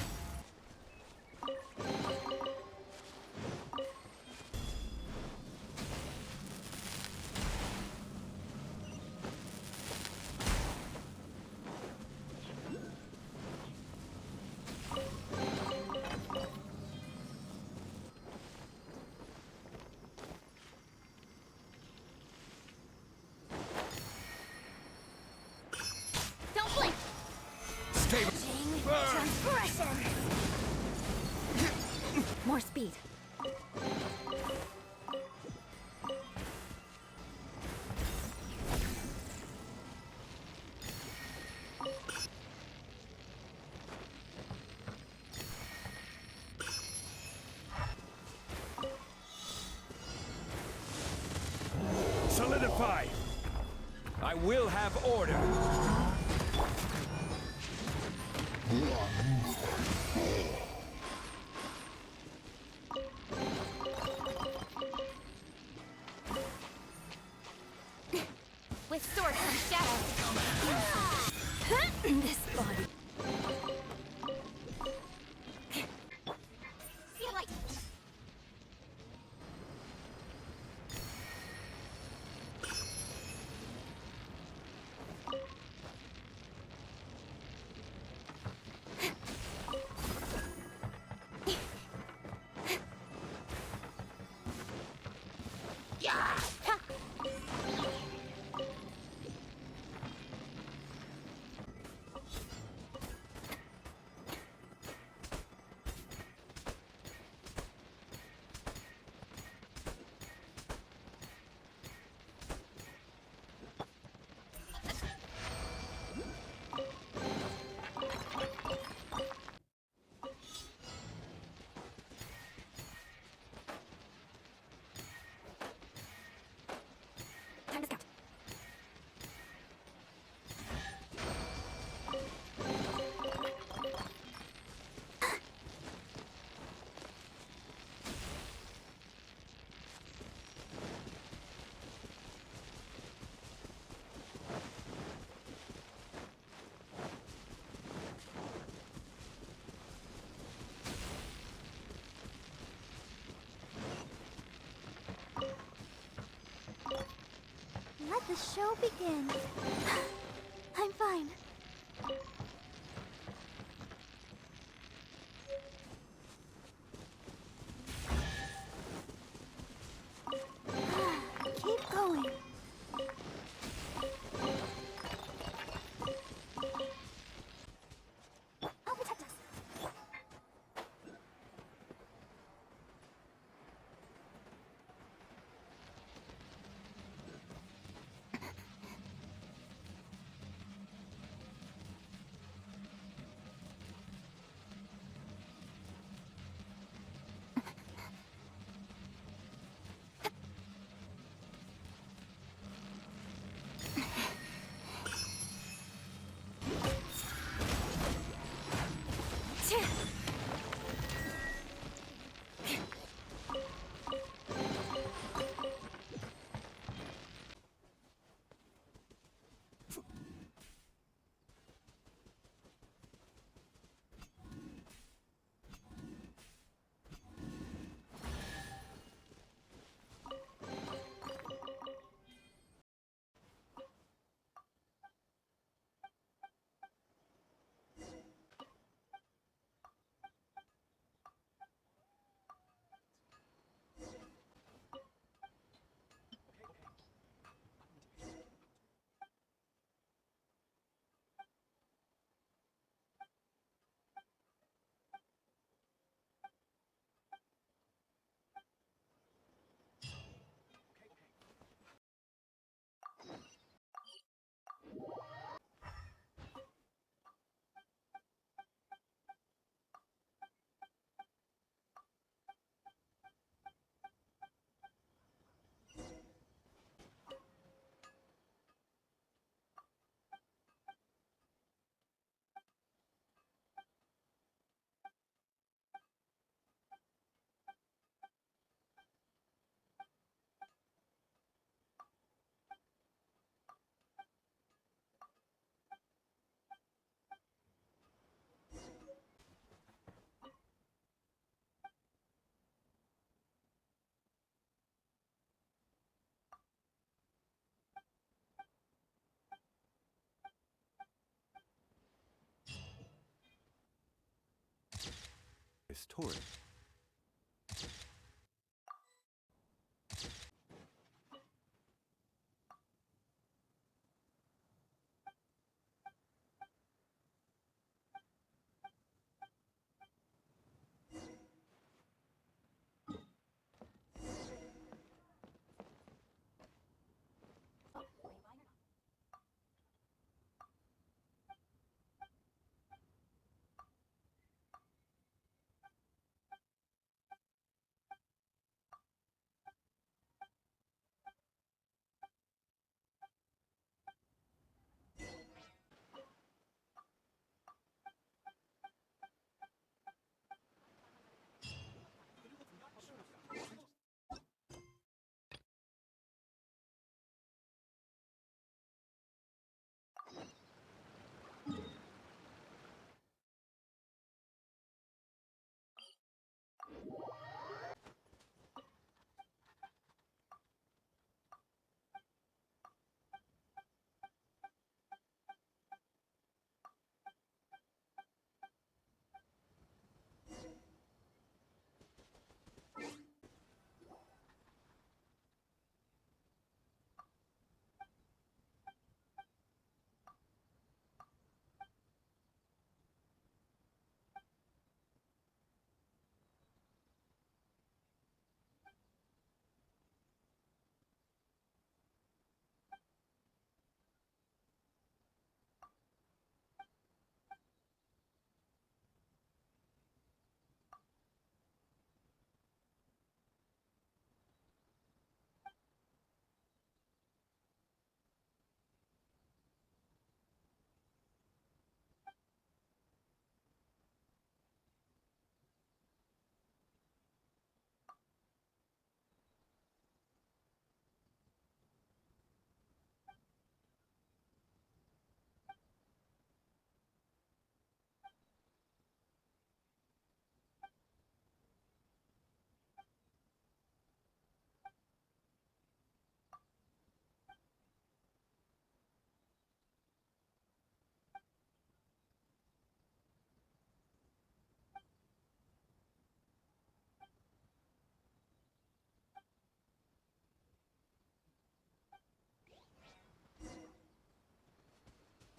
Don't blink! Transgression! More speed. Solidify! I will have order. With sword comes shadow. This body. Feel like Time to scout. let the show begin. I'm fine. Keep going. I'll protect us. this turret.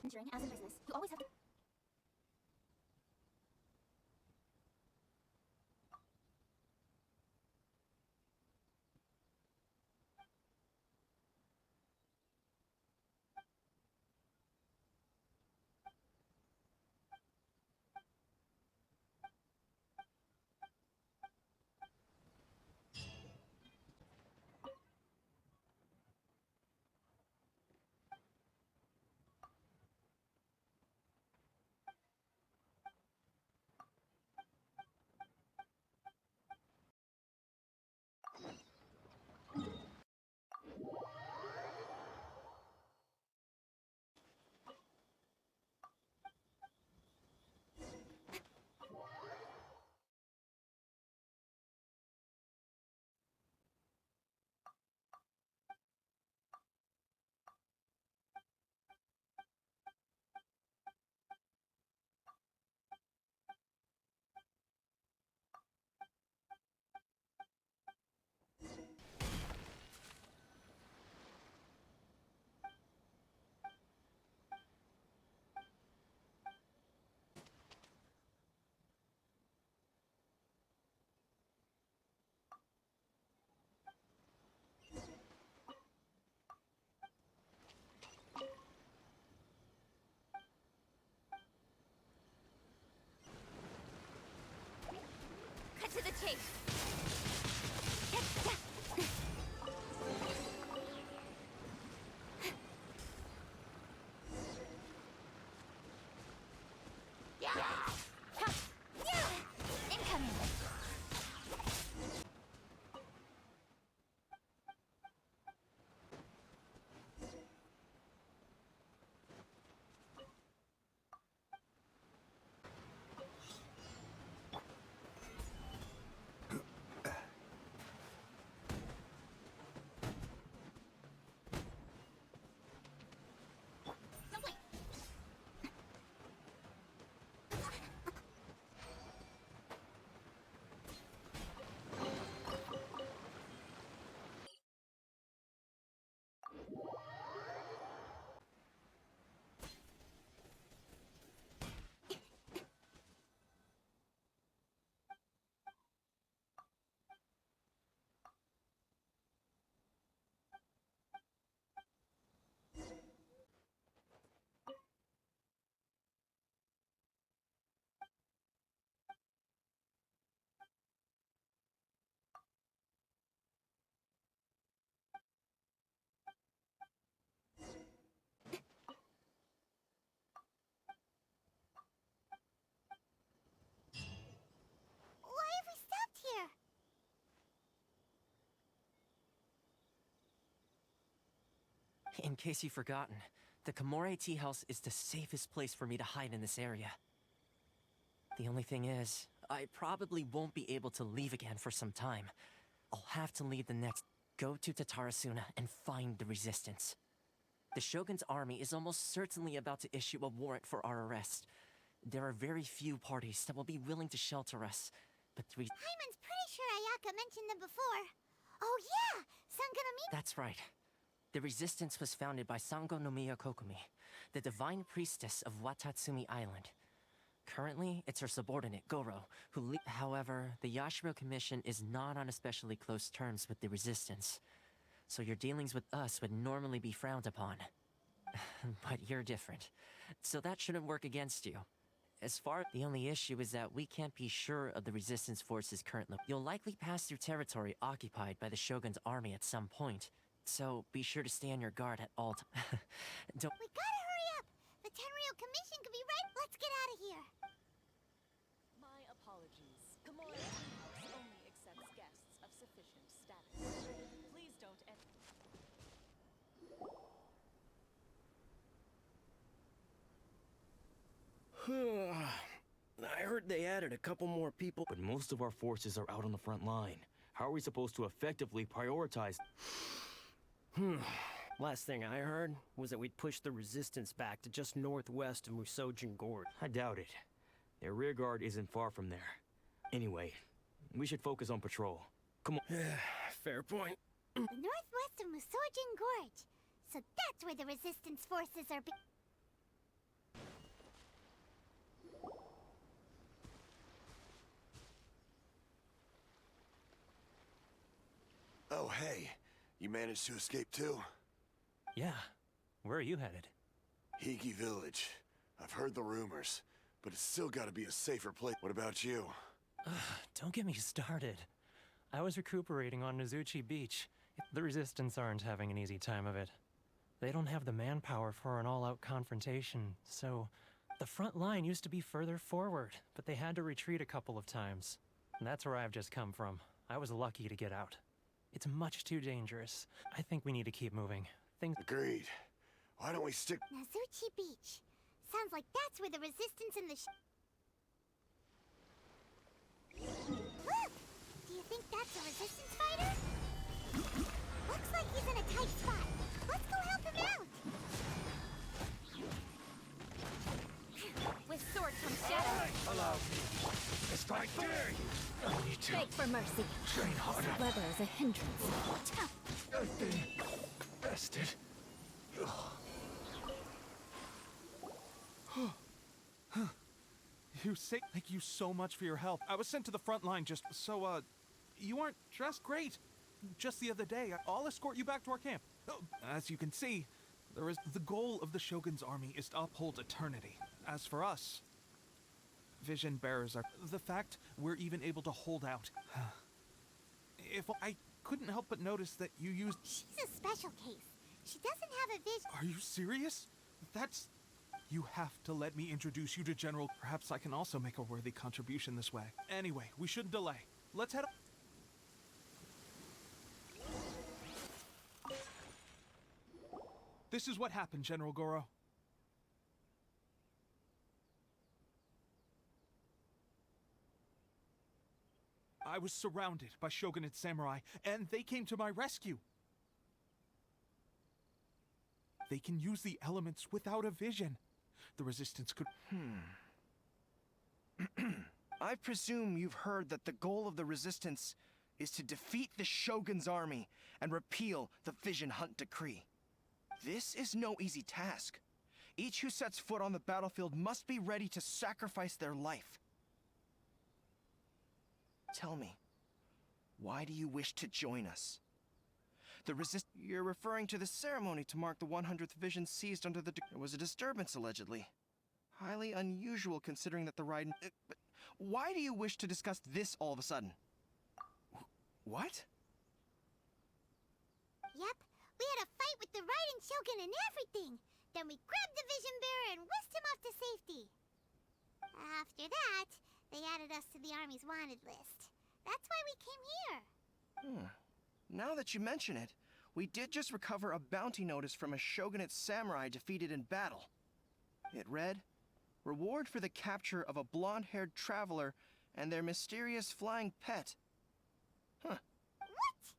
Entering as a business, you always have to. Cut to the chase. Incoming. In case you've forgotten, the Komore Tea House is the safest place for me to hide in this area. The only thing is, I probably won't be able to leave again for some time. I'll have to lead the next... Go to Tatarasuna and find the Resistance. The Shogun's army is almost certainly about to issue a warrant for our arrest. There are very few parties that will be willing to shelter us, but Hyman's pretty sure Ayaka mentioned them before. Oh yeah! Sangonomiya... That's right. The Resistance was founded by Sangonomiya Kokumi, the divine priestess of Watatsumi Island. Currently, it's her subordinate, Goro, who However, the Yashiro Commission is not on especially close terms with the Resistance, so your dealings with us would normally be frowned upon. But you're different, so that shouldn't work against you. The only issue is that we can't be sure of the Resistance forces currently. You'll likely pass through territory occupied by the Shogun's army at some point, so be sure to stay on your guard at all times. We gotta hurry up! The Tenryou Commission could be right... Let's get out of here! My apologies. Komore Tea House only accepts guests of sufficient status. Please don't enter. I heard they added a couple more people. But most of our forces are out on the front line. How are we supposed to effectively prioritize? Last thing I heard was that we'd push the Resistance back to just northwest of Musojin Gorge. I doubt it. Their rear guard isn't far from there. Anyway, we should focus on patrol. Come on. Fair point. The northwest of Musojin Gorge. So that's where the Resistance forces are Oh, hey. You managed to escape too? Yeah. Where are you headed? Higi Village. I've heard the rumors, but it's still gotta be a safer place. What about you? Don't get me started. I was recuperating on Nozuchi Beach. The Resistance aren't having an easy time of it. They don't have the manpower for an all-out confrontation, so... The front line used to be further forward, but they had to retreat a couple of times. And that's where I've just come from. I was lucky to get out. It's much too dangerous. I think we need to keep moving. Agreed. Why don't we stick... Nozuchi Beach. Sounds like that's where the Resistance and the Look! Do you think that's a Resistance fighter? Looks like he's in a tight spot. Let's go help him out! With sword comes shadow. Allow me. It's right there. I need to Beg for mercy. train harder. Weather is a hindrance. I've been bested. You say thank you so much for your help. I was sent to the front line just so, you aren't dressed great. Just the other day, I'll escort you back to our camp. As you can see, the goal of the Shogun's army is to uphold eternity. As for us, vision bearers are the fact we're even able to hold out. If I couldn't help but notice that you used... She's a special case. She doesn't have a vision... Are you serious? That's... You have to let me introduce you to General... Perhaps I can also make a worthy contribution this way. Anyway, we shouldn't delay. Let's head... This is what happened, General Goro. I was surrounded by Shogunate samurai, and they came to my rescue. They can use the elements without a vision. The Resistance could... I presume you've heard that the goal of the Resistance is to defeat the Shogun's army and repeal the Vision Hunt Decree. This is no easy task. Each who sets foot on the battlefield must be ready to sacrifice their life. Tell me, why do you wish to join us? You're referring to the ceremony to mark the 100th Vision seized under the... There was a disturbance, allegedly. Highly unusual considering that the ride... But why do you wish to discuss this all of a sudden? What? Yep, we had a fight with the riding Shogun and everything. Then we grabbed the Vision Bearer and whisked him off to safety. After that, they added us to the Army's wanted list. That's why we came here. Now that you mention it, We did just recover a bounty notice from a shogunate samurai defeated in battle. It read, "Reward for the capture of a blonde-haired traveler and their mysterious flying pet." Huh. What?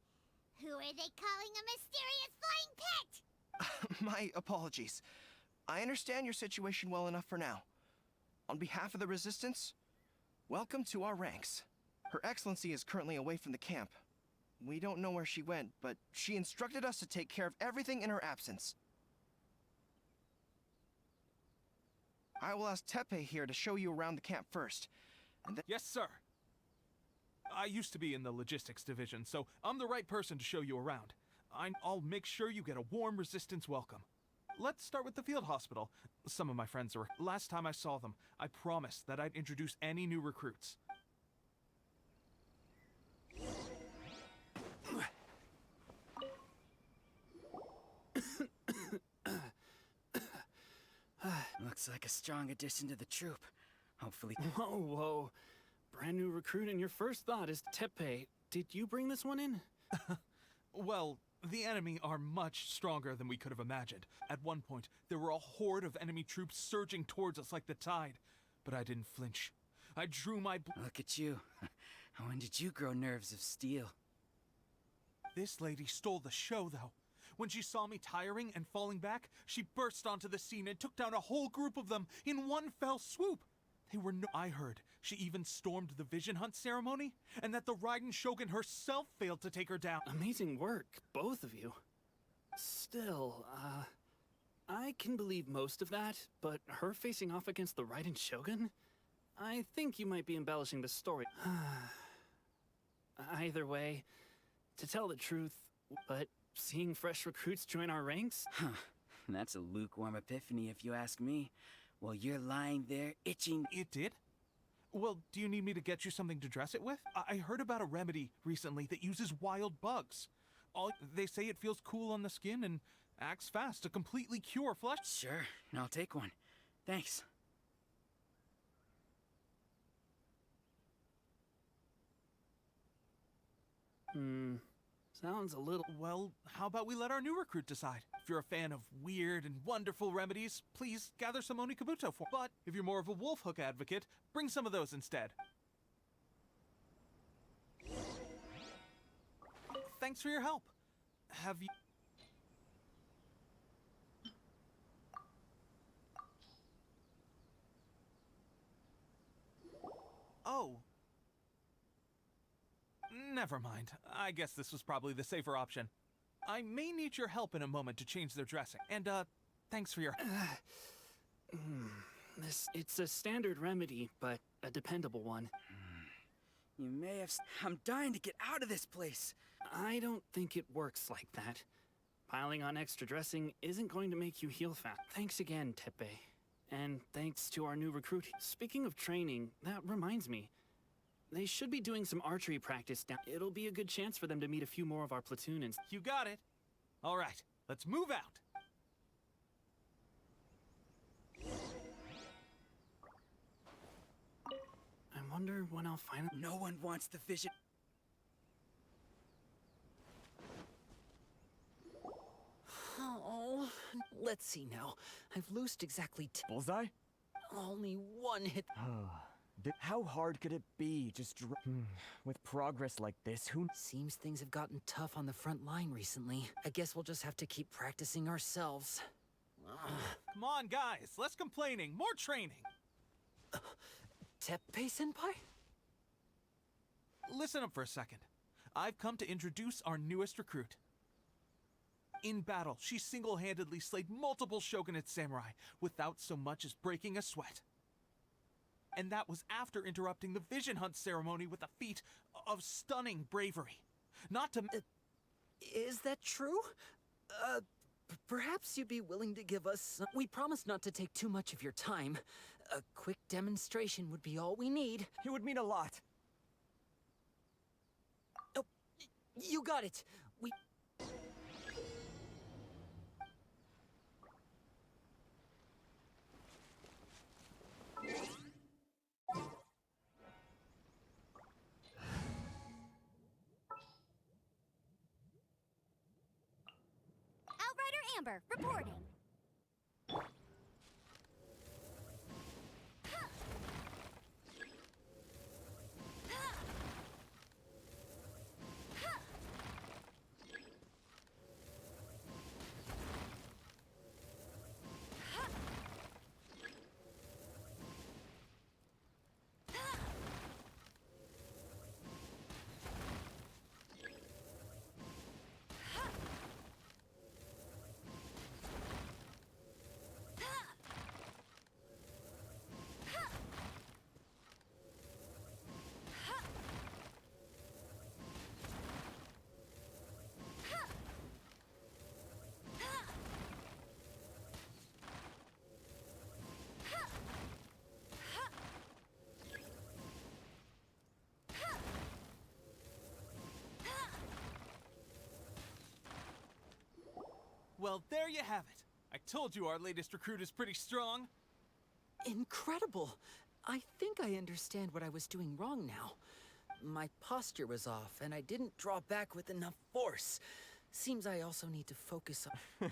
Who are they calling a mysterious flying pet? My apologies. I understand your situation well enough for now. On behalf of the Resistance, welcome to our ranks. Her Excellency is currently away from the camp. We don't know where she went, but she instructed us to take care of everything in her absence. I will ask Tepe here to show you around the camp first. And then Yes, sir. I used to be in the logistics division, so I'm the right person to show you around. I'll make sure you get a warm Resistance welcome. Let's start with the field hospital. Some of my friends are... Last time I saw them, I promised that I'd introduce any new recruits. Looks like a strong addition to the troop. Hopefully... Whoa. Brand new recruit and your first thought is Tepe. Did you bring this one in? Well, the enemy are much stronger than we could have imagined. At one point, there were a horde of enemy troops surging towards us like the tide. But I didn't flinch. I drew my... Look at you. When did you grow nerves of steel? This lady stole the show, though. When she saw me tiring and falling back, she burst onto the scene and took down a whole group of them in one fell swoop. They were no... I heard she even stormed the vision hunt ceremony, and that the Raiden Shogun herself failed to take her down. Amazing work, both of you. Still, I can believe most of that, but her facing off against the Raiden Shogun? I think you might be embellishing the story. Either way, to tell the truth, but seeing fresh recruits join our ranks? Huh. That's a lukewarm epiphany if you ask me. Well, you're lying there, itching... It did? Well, do you need me to get you something to dress it with? I heard about a remedy recently that uses wild bugs. They say it feels cool on the skin and acts fast to completely cure flesh. Sure, I'll take one. Thanks. Sounds a little... Well, how about we let our new recruit decide? If you're a fan of weird and wonderful remedies, please gather some Onikabuto for. But if you're more of a wolf hook advocate, bring some of those instead. Thanks for your help. Have you... Oh. Never mind. I guess this was probably the safer option. I may need your help in a moment to change their dressing. And, thanks for your... It's a standard remedy, but a dependable one. You may have... I'm dying to get out of this place. I don't think it works like that. Piling on extra dressing isn't going to make you heal fast. Thanks again, Tepe. And thanks to our new recruit. Speaking of training, that reminds me. They should be doing some archery practice down. It'll be a good chance for them to meet a few more of our platoon and... You got it. All right, let's move out. I wonder when I'll finally... No one wants the vision. Oh, let's see now. I've loosed exactly Bullseye? Only one hit. How hard could it be? Just with progress like this, who... Seems things have gotten tough on the front line recently. I guess we'll just have to keep practicing ourselves. Come on, guys. Less complaining. More training. Teppei-senpai? Listen up for a second. I've come to introduce our newest recruit. In battle, she single-handedly slayed multiple shogunate samurai without so much as breaking a sweat. And that was after interrupting the vision hunt ceremony with a feat of stunning bravery. Not to... Is that true? Perhaps you'd be willing to give us... We promise not to take too much of your time. A quick demonstration would be all we need. It would mean a lot. Oh, you got it. We... Amber, reporting. Well, there you have it. I told you our latest recruit is pretty strong. Incredible! I think I understand what I was doing wrong now. My posture was off, and I didn't draw back with enough force. Seems I also need to focus on...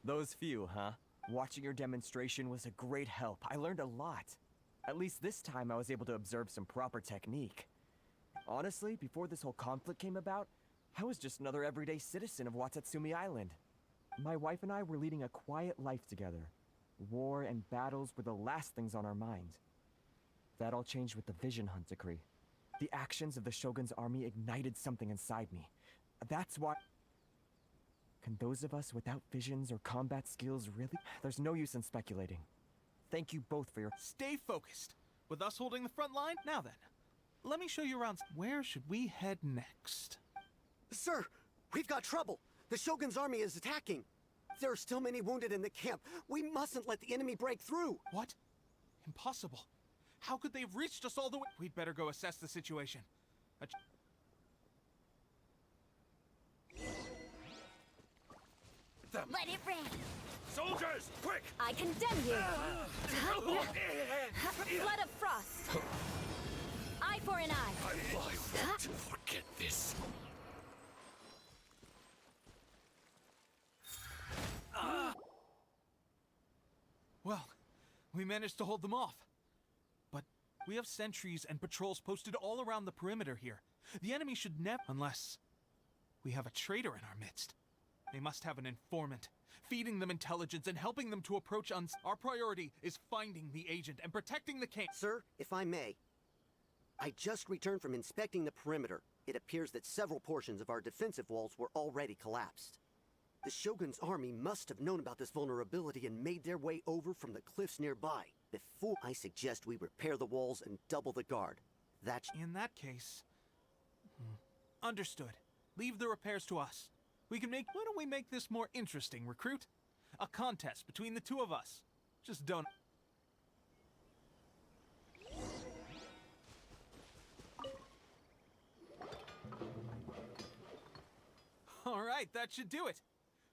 Those few, huh? Watching your demonstration was a great help. I learned a lot. At least this time I was able to observe some proper technique. Honestly, before this whole conflict came about, I was just another everyday citizen of Watatsumi Island. My wife and I were leading a quiet life together. War and battles were the last things on our mind. That all changed with the Vision Hunt decree. The actions of the Shogun's army ignited something inside me. That's why... Can those of us without visions or combat skills really... There's no use in speculating. Thank you both for your... Stay focused. With us holding the front line, now then, let me show you around. Where should we head next? Sir, we've got trouble. The Shogun's army is attacking. There are still many wounded in the camp. We mustn't let the enemy break through. What? Impossible. How could they have reached us all the way? We'd better go assess the situation. Let it rain. Soldiers, quick! I condemn you! Blood of frost! Eye for an eye! I won't forget this. Well, we managed to hold them off. But we have sentries and patrols posted all around the perimeter here. The enemy should never... Unless we have a traitor in our midst. They must have an informant, feeding them intelligence and helping them to approach uns. Our priority is finding the agent and protecting the camp. Sir, if I may, I just returned from inspecting the perimeter. It appears that several portions of our defensive walls were already collapsed. The Shogun's army must have known about this vulnerability and made their way over from the cliffs nearby. Before, I suggest we repair the walls and double the guard. That's... In that case... Understood. Leave the repairs to us. We can make... Why don't we make this more interesting, recruit? A contest between the two of us. Just don't... Alright, that should do it.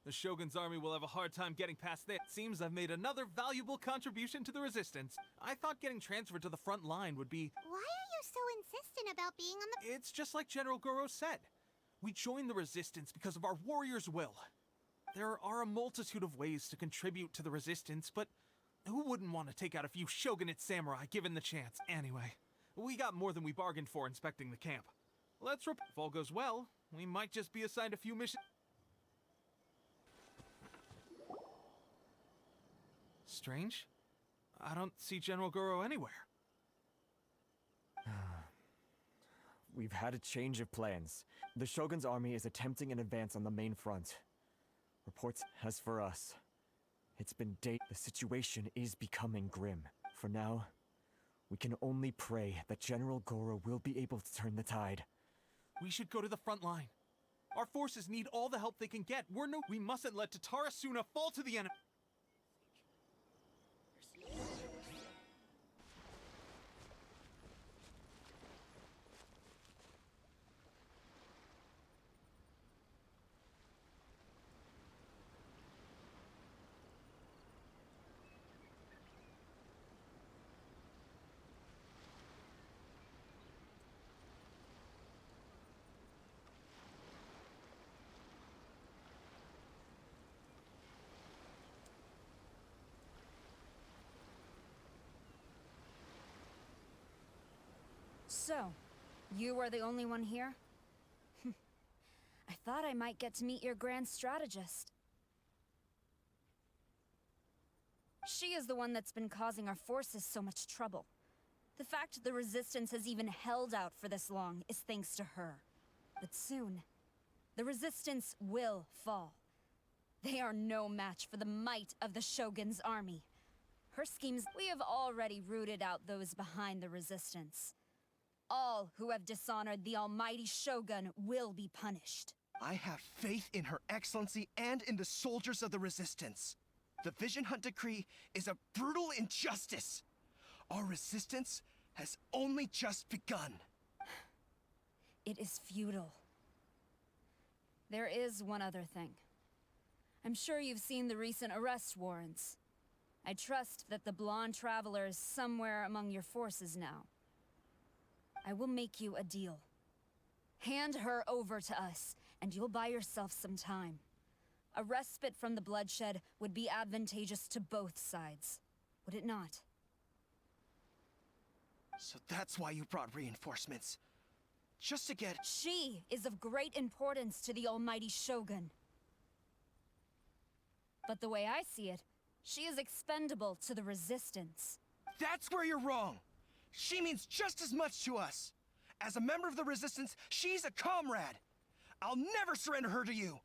The Shogun's army will have a hard time getting past there. Seems I've made another valuable contribution to the resistance. I thought getting transferred to the front line would be... Why are you so insistent about being on the... It's just like General Goro said. We joined the resistance because of our warrior's will. There are a multitude of ways to contribute to the resistance, but who wouldn't want to take out a few shogunate samurai given the chance? Anyway, we got more than we bargained for inspecting the camp. If all goes well, we might just be assigned a few missions. Strange. I don't see General Goro anywhere. We've had a change of plans. The Shogun's army is attempting an advance on the main front. Reports, as for us, it's been days. The situation is becoming grim. For now, we can only pray that General Goro will be able to turn the tide. We should go to the front line. Our forces need all the help they can get. We mustn't let Tatara Suna fall to the enemy. So, you are the only one here? I thought I might get to meet your grand strategist. She is the one that's been causing our forces so much trouble. The fact the Resistance has even held out for this long is thanks to her. But soon, the Resistance will fall. They are no match for the might of the Shogun's army. Her schemes, we have already rooted out those behind the Resistance. All who have dishonored the almighty Shogun will be punished. I have faith in Her Excellency and in the soldiers of the Resistance. The Vision Hunt Decree is a brutal injustice. Our resistance has only just begun. It is futile. There is one other thing. I'm sure you've seen the recent arrest warrants. I trust that the blonde traveler is somewhere among your forces now. I will make you a deal. Hand her over to us, and you'll buy yourself some time. A respite from the bloodshed would be advantageous to both sides, would it not? So that's why you brought reinforcements. Just to get— She is of great importance to the almighty Shogun. But the way I see it, she is expendable to the Resistance. That's where you're wrong! She means just as much to us! As a member of the Resistance, she's a comrade! I'll never surrender her to you!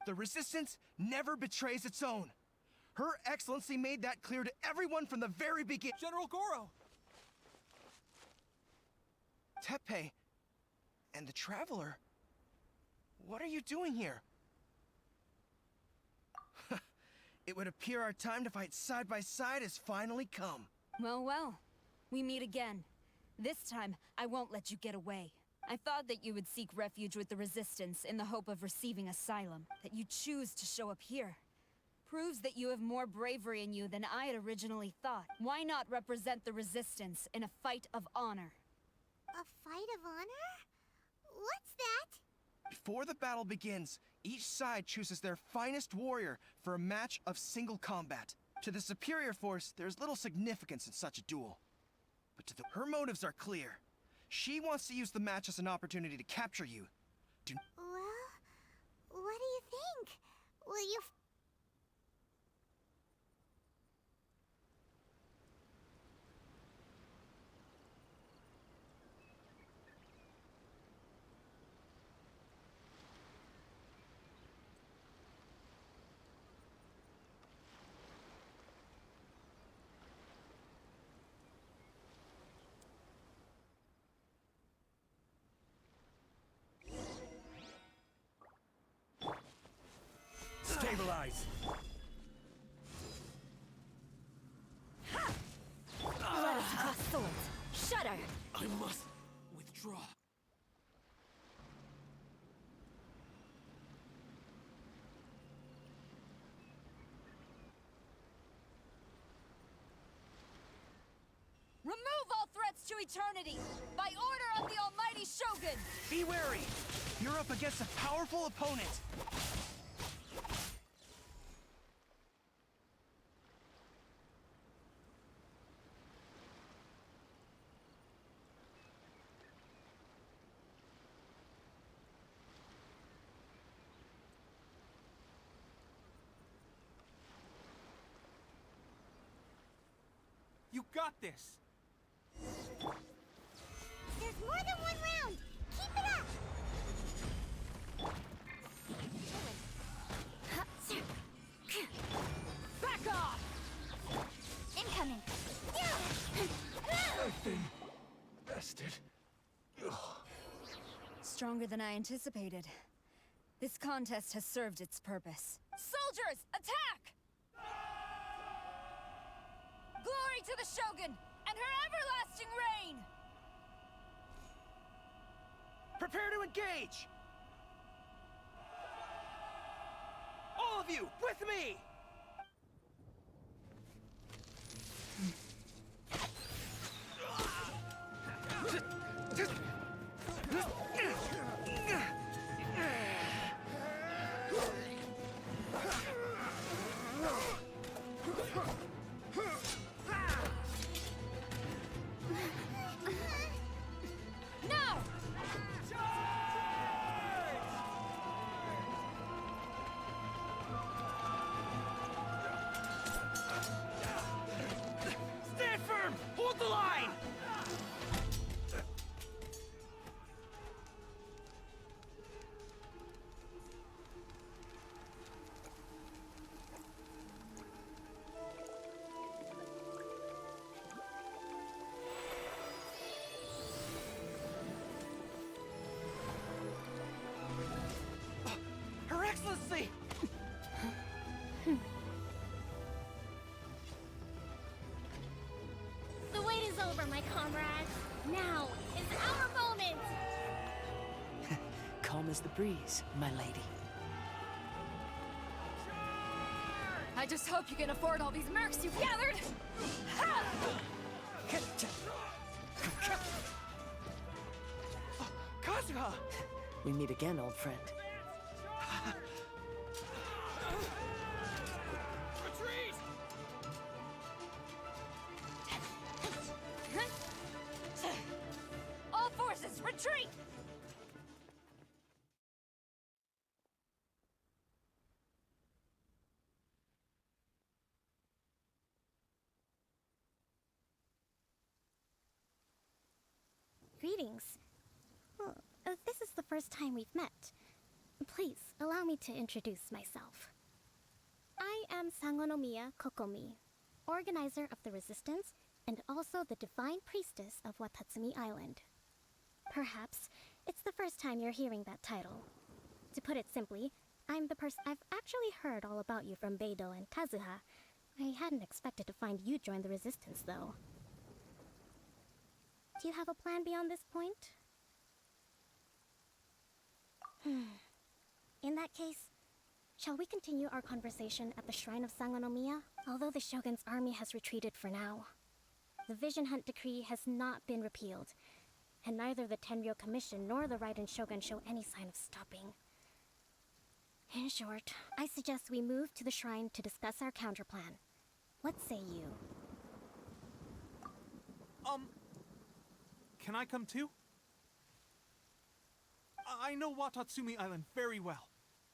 The Resistance never betrays its own. Her Excellency made that clear to everyone from the very beginning. General Goro! Teppei and the Traveler, what are you doing here? It would appear our time to fight side by side has finally come. Well, well. We meet again. This time, I won't let you get away. I thought that you would seek refuge with the Resistance in the hope of receiving asylum. That you choose to show up here proves that you have more bravery in you than I had originally thought. Why not represent the Resistance in a fight of honor? A fight of honor? What's that? Before the battle begins, each side chooses their finest warrior for a match of single combat. To the superior force, there's little significance in such a duel. But her motives are clear. She wants to use the match as an opportunity to capture you. Well, what do you think? Will you... Stabilize! Let us cross swords! Shudder! I must withdraw. Remove all threats to eternity! By order of the almighty Shogun! Be wary! You're up against a powerful opponent! You got this! There's more than one round! Keep it up! Back off! Incoming! I've been bested. Stronger than I anticipated. This contest has served its purpose. Soldiers, attack! Glory to the Shogun and her everlasting reign! Prepare to engage! All of you, with me! comrades. Now is our moment! Calm as the breeze, my lady. I just hope you can afford all these mercs you've gathered! Ha! Kazuha! We meet again, old friend. Retreat! All forces, retreat! Greetings. Well, this is the first time we've met. Please, allow me to introduce myself. I am Sangonomiya Kokomi, organizer of the Resistance and also the Divine Priestess of Watatsumi Island. Perhaps it's the first time you're hearing that title. To put it simply, I'm the person. I've actually heard all about you from Beidou and Kazuha. I hadn't expected to find you join the Resistance, though. Do you have a plan beyond this point? In that case, shall we continue our conversation at the Shrine of Sangonomiya? Although the Shogun's army has retreated for now, the Vision Hunt Decree has not been repealed, and neither the Tenryo Commission nor the Raiden Shogun show any sign of stopping. In short, I suggest we move to the shrine to discuss our counterplan. What say you? Can I come too? I know Watatsumi Island very well.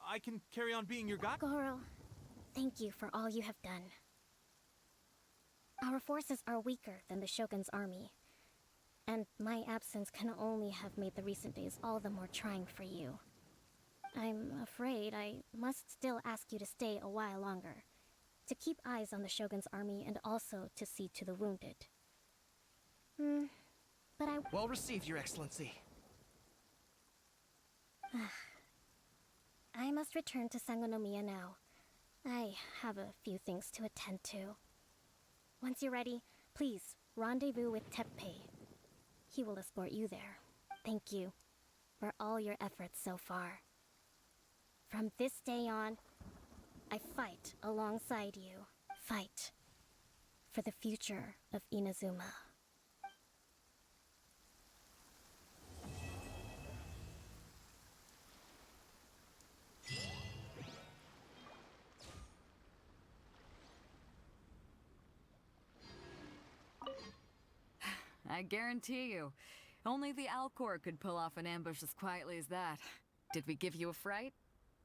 I can carry on being your guide. Goro, thank you for all you have done. Our forces are weaker than the Shogun's army, and my absence can only have made the recent days all the more trying for you. I'm afraid I must still ask you to stay a while longer, to keep eyes on the Shogun's army and also to see to the wounded. But Well received, Your Excellency. I must return to Sangonomiya now. I have a few things to attend to. Once you're ready, please rendezvous with Teppei. He will escort you there. Thank you for all your efforts so far. From this day on, I fight alongside you. Fight for the future of Inazuma. I guarantee you, only the Alcor could pull off an ambush as quietly as that. Did we give you a fright?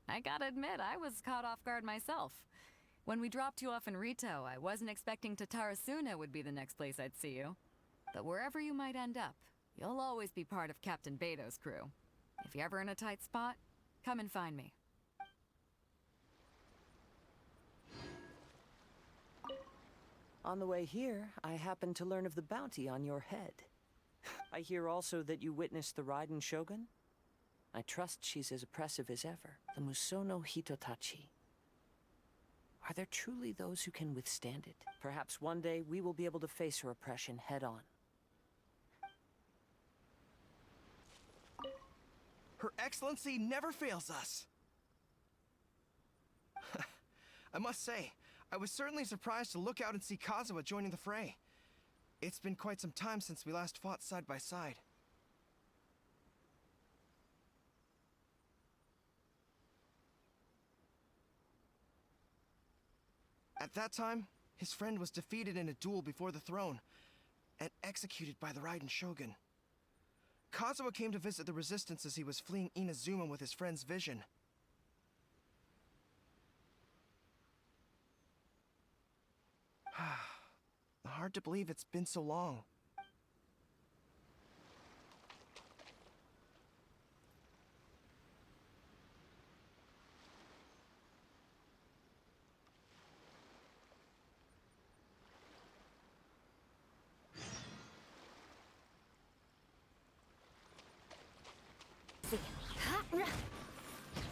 I gotta admit, I was caught off guard myself. When we dropped you off in Rito, I wasn't expecting Tatarasuna would be the next place I'd see you. But wherever you might end up, you'll always be part of Captain Beidou's crew. If you're ever in a tight spot, come and find me. On the way here, I happened to learn of the bounty on your head. I hear also that you witnessed the Raiden Shogun. I trust she's as oppressive as ever. The Musono Hitotachi. Are there truly those who can withstand it? Perhaps one day we will be able to face her oppression head-on. Her Excellency never fails us. I must say, I was certainly surprised to look out and see Kazuha joining the fray. It's been quite some time since we last fought side by side. At that time, his friend was defeated in a duel before the throne, and executed by the Raiden Shogun. Kazuha came to visit the Resistance as he was fleeing Inazuma with his friend's vision. Hard to believe it's been so long.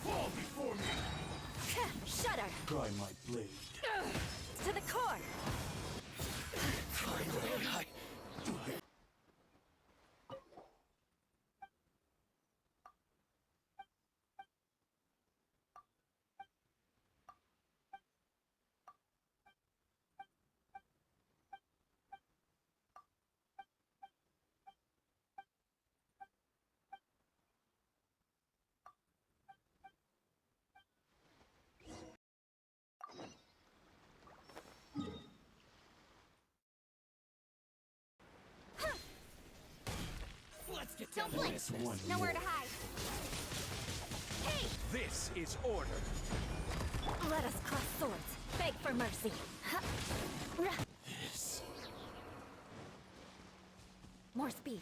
Fall before me! Shudder! Try my blade. To the core! Finally, Don't blink. Nowhere to hide. Hey! This is order. Let us cross swords. Beg for mercy. This. More speed.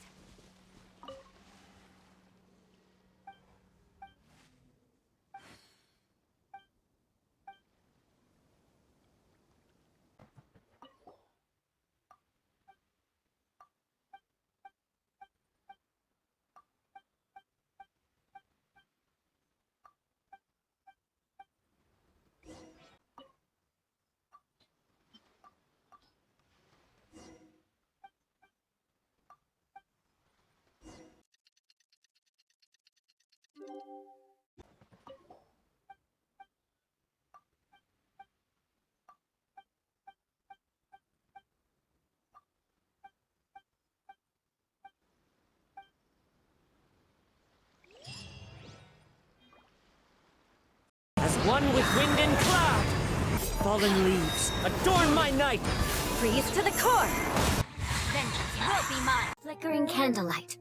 As one with wind and cloud! Fallen leaves, adorn my night! Freeze to the core! Vengeance will be mine! Flickering candlelight.